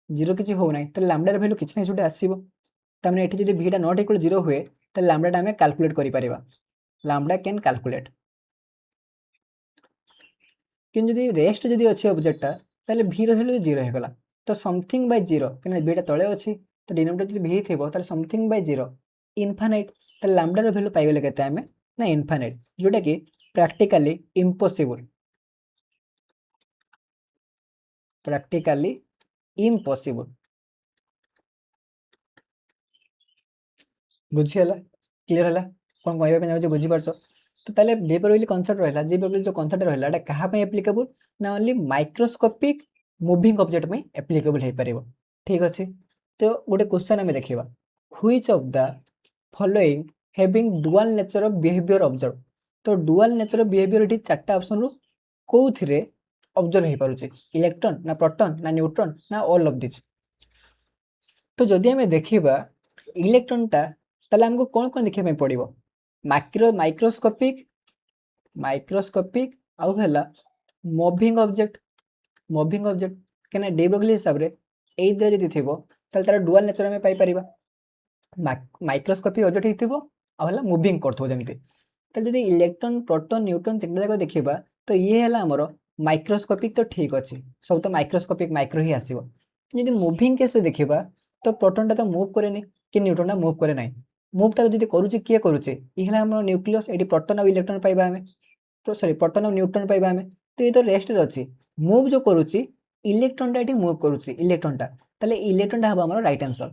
0 किछि हो नै त लैम्डा रे वैल्यू किछि नै सुटे आसीबो त माने एठी जदि v टा नॉट इक्वल 0 हुए त लैम्डा टा हमें कैलकुलेट करि परिबा लैम्डा कैन कैलकुलेट कि जदि रेस्ट जदि अछि ऑब्जेक्ट टा ताले v रो वैल्यू 0 हे गला तो समथिंग बाय 0 कने v टा तळे अछि तो डिनोमिनेटर जदि v थिबो ताले समथिंग बाय 0 इनफाइनाइट त लैम्डा रो वैल्यू पाइ गेले केते हमें ना इनफाइनाइट जोटा कि प्रैक्टिकली इम्पॉसिबल practically impossible। ବୁଝିହେଲା କ୍ଲିୟର ହେଲା କ'ଣ କହିବା ପାଇଁ ଯାଉଛି ବୁଝିପାରୁଛ। ତ ତାହେଲେ ଡି ପ୍ରୋବାବିଲିଟି କନସେପ୍ଟ ରହିଲା, ଯେ ପ୍ରୋବାବିଲିଟି ଯେଉଁ କନସେପ୍ଟ ରହିଲା ଏଟା କାହା ପାଇଁ ଆପ୍ଲିକେବୁଲ ନା ଓନ୍ଲି ମାଇକ୍ରୋସ୍କୋପିକ ମୁଭିଂ ଅବଜେକ୍ଟ ପାଇଁ ଆପ୍ଲିକେବୁଲ ହେଇପାରିବ। ଠିକ ଅଛି, ତ ଗୋଟେ କ୍ୱେଶ୍ଚନ ଆମେ ଦେଖିବା, which of the following having dual nature of behaviour observe. ତ ଡୁଆଲ ନେଚର ଅଫ ବିହେଭିୟର ଏଠି ଚାରିଟା ଅପସନରୁ କୋଉଥିରେ ଅବଜର୍ଭ ହେଇପାରୁଛି, ଇଲେକ୍ଟ୍ରନ ନା ପ୍ରୋଟନ ନା ନ୍ୟୁଟ୍ରନ ନା ଅଲ୍ ଅଫ ଦିସ୍। ତ ଯଦି ଆମେ ଦେଖିବା ଇଲେକ୍ଟ୍ରନଟା ତାହେଲେ ଆମକୁ କ'ଣ କ'ଣ ଦେଖିବା ପାଇଁ ପଡ଼ିବ, ମାଇକ୍ରୋସ୍କୋପିକ ଆଉ ହେଲା ମୁଭିଂ ଅବଜେକ୍ଟ କାହିଁକିନା ଡି ବ୍ରୋଗ୍ଲି ହିସାବରେ ଏଇ ଦୁଇଟା ଯଦି ଥିବ ତାହେଲେ ତାର ଡୁଆଲ ନେଚର ଆମେ ପାଇପାରିବା, ମାଇକ୍ରୋସ୍କୋପିକ ଅବଜେକ୍ଟ ହେଇଥିବ ଆଉ ହେଲା ମୁଭିଂ କରୁଥିବ ଯେମିତି। ତାହେଲେ ଯଦି ଇଲେକ୍ଟ୍ରନ ପ୍ରୋଟନ ନ୍ୟୁଟ୍ରନ ତିନିଟା ଯାକ ଦେଖିବା ତ ଇଏ ହେଲା ଆମର ମାଇକ୍ରୋସ୍କୋପିକ। ତ ଠିକ ଅଛି, ସବୁ ତ ମାଇକ୍ରୋସ୍କୋପିକ ମାଇକ୍ରୋ ହିଁ ଆସିବ। ଯଦି ମୁଭିଂ କେସରେ ଦେଖିବା ତ ପ୍ରୋଟନଟା ତ ମୁଭ୍ କରେନି କି ନ୍ୟୁଟ୍ରନଟା ମୁଭ୍ करे ନାହିଁ। ମୁଭ୍ଟା ଯଦି କରୁଛି କିଏ କରୁଛି, ଇଏ ହେଲା ଆମର ନ୍ୟୁକ୍ଲିୟସ୍। ଏଠି ପ୍ରୋଟନ ଆଉ ଇଲେକ୍ଟ୍ରନ ପାଇବା ଆମେ, ସରି ପ୍ରୋଟନ ଆଉ ନ୍ୟୁଟ୍ରନ ପାଇବା ଆମେ। ତ ଏ ତ ରେଷ୍ଟରେ ଅଛି, ମୁଭ୍ ଯେଉଁ କରୁଛି ଇଲେକ୍ଟ୍ରନଟା ଏଠି ମୁଭ୍ କରୁଛି ଇଲେକ୍ଟ୍ରନଟା, ତାହେଲେ ଇଲେକ୍ଟ୍ରନଟା ହେବ ଆମର ରାଇଟ୍ ଆନ୍ସର।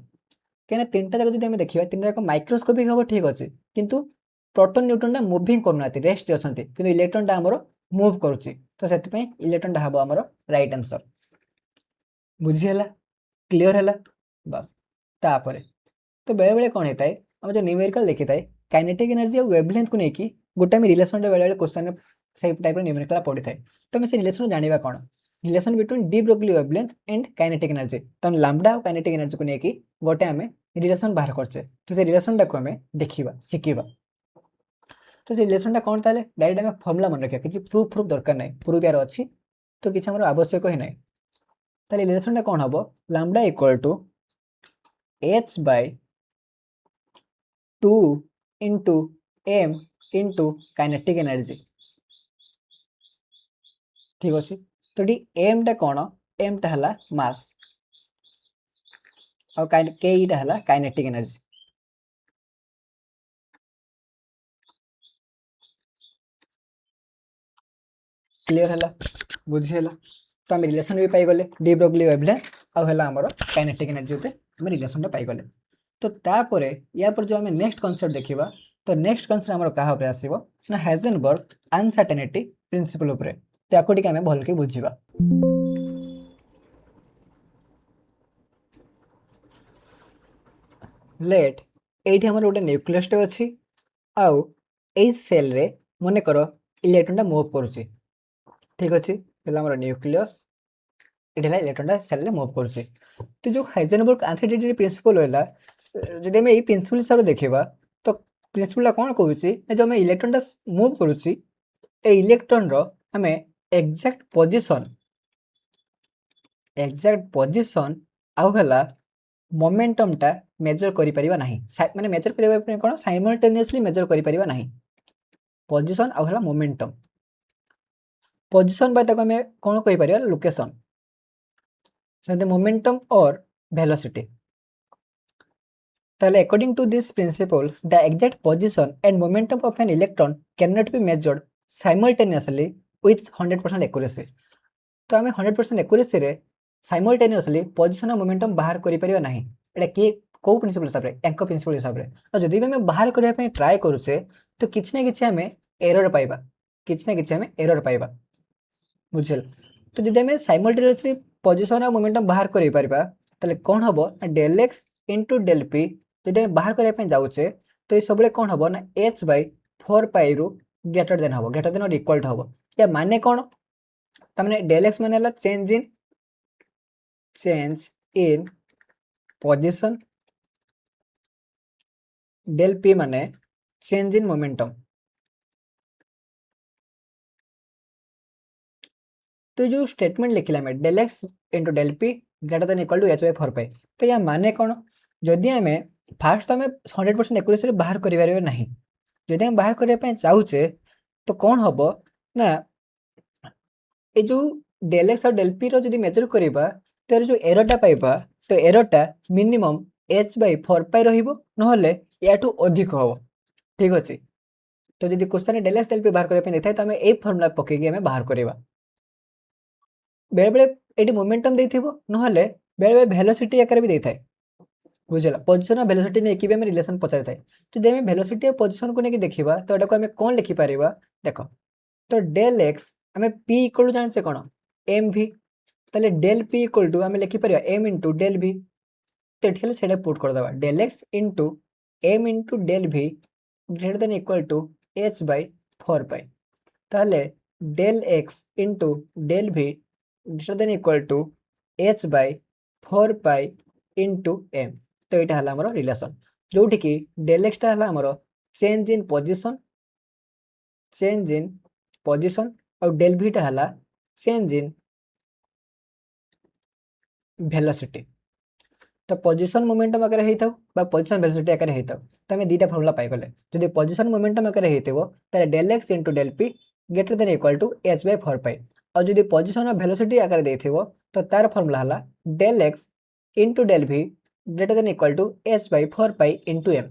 କାହିଁକିନା ତିନିଟା ଯାକ ଯଦି ଆମେ ଦେଖିବା ତିନିଟା ଯାକ ମାଇକ୍ରୋସ୍କୋପିକ ହେବ ଠିକ ଅଛି, କିନ୍ତୁ ପ୍ରୋଟନ ନ୍ୟୁଟ୍ରନଟା ମୁଭିଂ କରୁନାହାନ୍ତି, ରେଷ୍ଟରେ ଅଛନ୍ତି, କିନ୍ତୁ ଇଲେକ୍ଟ୍ରନଟା ଆମର ମୁଭ୍ କରୁଛି। ତ ସେଥିପାଇଁ ଇଲେକ୍ଟ୍ରନଟା ହେବ ଆମର ରାଇଟ୍ ଆନ୍ସର। ବୁଝିହେଲା, କ୍ଲିୟର ହେଲା ବାସ୍। ତାପରେ ତ ବେଳେବେଳେ କ'ଣ ହେଇଥାଏ, ଆମେ ଯେଉଁ ନ୍ୟୁମେରିକାଲ ଦେଖିଥାଏ କାଇନେଟିକ୍ ଏନର୍ଜି ଆଉ ୱେଭଲେନ୍ଥକୁ ନେଇକି ଗୋଟେ ଆମେ ରିଲେସନଟା ବେଳେବେଳେ କ୍ୱେଶ୍ଚନରେ ସେଇ ଟାଇପ୍ର ନ୍ୟୁମେରିକାଲ ପଡ଼ିଥାଏ। ତ ଆମେ ସେ ରିଲେସନ ଜାଣିବା କ'ଣ, relation between de Broglie wavelength and kinetic energy. ତ ଲାମ୍ବଡା ଆଉ କାଇନେଟିକ୍ ଏନର୍ଜିକୁ ନେଇକି ଗୋଟେ ଆମେ ରିଲେସନ ବାହାର କରିଛେ। ତ ସେ ରିଲେସନଟାକୁ ଆମେ ଦେଖିବା ଶିଖିବା। ତ ସେ ରିଲେସନଟା କ'ଣ, ତାହେଲେ ଡାଇରେକ୍ଟ ଆମେ ଫର୍ମୁଲା ମନେ ରଖିବା, କିଛି ପ୍ରୁଫ୍ ଦରକାର ନାହିଁ, ପ୍ରୁଫ୍ ୟାର ଅଛି ତ କିଛି ଆମର ଆବଶ୍ୟକ ହିଁ ନାହିଁ। ତାହେଲେ ରିଲେସନଟା କ'ଣ ହେବ, lambda equal to h/2 into m into kinetic energy. ठीक अच्छे, तो ये m टा कौन, m टा हला मास और k टा हला काइनेटिक एनर्जी। क्लियर हला, बुझिहेला। तो आम रिलेशन भी पाइगले डी ब्रोग्ली वेवलेंथ आउ हला हमर काइनेटिक एनर्जी ऊपर हम रिलेशनटा पाइगले। तो तापरे या पर जो हमें नेक्स्ट कॉन्सेप्ट देखिबा, तो नेक्स्ट कॉन्सेप्ट हमर कहा ऊपर आसीबो ना हाइजेनबर्ग अनसर्टेनिटी प्रिंसिपल ऊपर। तो याको टिके हमें भल के बुझिबा। लेट एठी हमर ओटे न्यूक्लियस टे अछि आउ ए सेल रे मने करो इलेक्ट्रॉन टा मूव करूची। ठीक अछि, पहला हमर न्यूक्लियस एठी इलेक्ट्रॉन टा सेल रे मूव करूची। तो जो हाइजेनबर्ग अनसर्टेनिटी प्रिंसिपल होला, जदि हम ए प्रिंसिपल हिसाब से देखिबा तो प्रिंसिपल कोन कहूची जो हम इलेक्ट्रॉन टा मूव करूची ए इलेक्ट्रॉन रो हमें एग्जैक्ट पोजीशन आउ हला मोमेंटम टा मेजर करि परिबा नाही। माने मेजर करिबा पे कोन साइमल्टेनियसली मेजर करि परिबा नाही। पोजीशन आउ हला मोमेंटम, पोजीशन बाय तक हमें कोन कहि परिबा लोकेशन, सेते मोमेंटम और वेलोसिटी। ताले according to this principle the exact position and momentum of an electron can not be measured simultaneously with 100% accuracy. तो हमें 100% एक्यूरेसी रे साइमल्टेनियसली पोजीशन और मोमेंटम बाहर करि परिबा नाही। एटा के को प्रिंसिपल हिसाब रे, एंकर प्रिंसिपल हिसाब रे। और जदि भी हमें बाहर करिया पे ट्राई करूचे तो किछ ना किछ हमें एरर पाइबा, बुझिल। तो जदि हमें साइमल्टेनियसली पोजीशन और मोमेंटम बाहर करि परिबा तले कोन हबो ना del x into del p। जदि हम बाहर करिया पे जाउचे तो ये सबले कोन हबो ना h/4 पाई रु ग्रेटर देन हबो, ग्रेटर देन और इक्वल टू हबो। या माने कोन, त माने डेल x माने हला change in position, del p माने चेंज इन मोमेंटम। तो जो स्टेटमेंट लिखिला में del x into del p greater than equal to h/4 pi, तो या माने कोन, जदि हमें फास्ट हमें 100% एक्यूरेसी बाहर करि परिबे नाही, जदि हम बाहर करिया पे चाहूचे तो कोन हबो ना ए जो डेल x और डेल p रो जदि मेजर करिबा तो जो एररटा पाइबा तो एररटा मिनिमम h/4 पाई रहिबो, नहले याठू अधिक हबो। ठीक अछि, तो जदि question del x del p बाहर करिया पे देथाय तो हमें ए फार्मूला पकेगी हमें बाहर करिबा। बेले बेले एटी मोमेंटम देथिबो नहले बेले बेले वेलोसिटी आकार भी देथाय बुझला पोजीशन और वेलोसिटी ने कि भी हम रिलेशन पचार थाए तो हम वेलोसिटी और पोजीशन को लेके देखिबा तो एटा को हम कोन लिखि परिबा देखो तो डेल एक्स हमें p इक्वल टू जान से कोन एम भी ताले डेल p इक्वल टू हमें लिखि परिबा m इनटू डेल v तो एठी सेटा पुट कर दबा del x into m into del v greater than equal to h by 4 pi ताले del x into del v greater than equal to h by 4 pi into m तो यहाँ है आमर रिलेसन जोटि कि डेल एक्स टा है आमर change in position और डेल भी टा है चेंज इन वेलोसिटी तो पोजिशन मोमेंटम आकर होता बा पोजिशन वेलोसिटी आकर होता तो आम दुटा फर्मुला पाइगले जदि पोजिशन मोमेंटम आकर होता del X into del P greater than equal to H by 4 pi और जदि पोजिशन और वेलोसिटी आकर देथिबो तो तार फर्मुला है डेल एक्स इंटू डेल भी greater than equal to H by 4 pi into M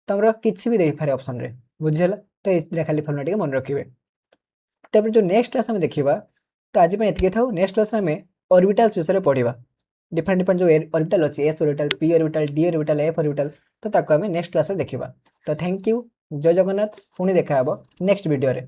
तो आमर किसी भी देपारे ऑप्शन रे बुझिला तो इस खाली फर्मुला टी मन रखिए तब जो नेक्स्ट क्लास में देखा तो आज ये था नेक्स्ट क्लास में ऑर्बिटल्स विषय पढ़ा डिफरेंट डिफरेंट जो ऑर्बिटल अच्छी S orbital P orbital D orbital F orbital तो ताको आम नेक्स्ट क्लास देखा तो थैंक यू जय जगन्नाथ पुणी देखा नेक्स्ट वीडियो रे।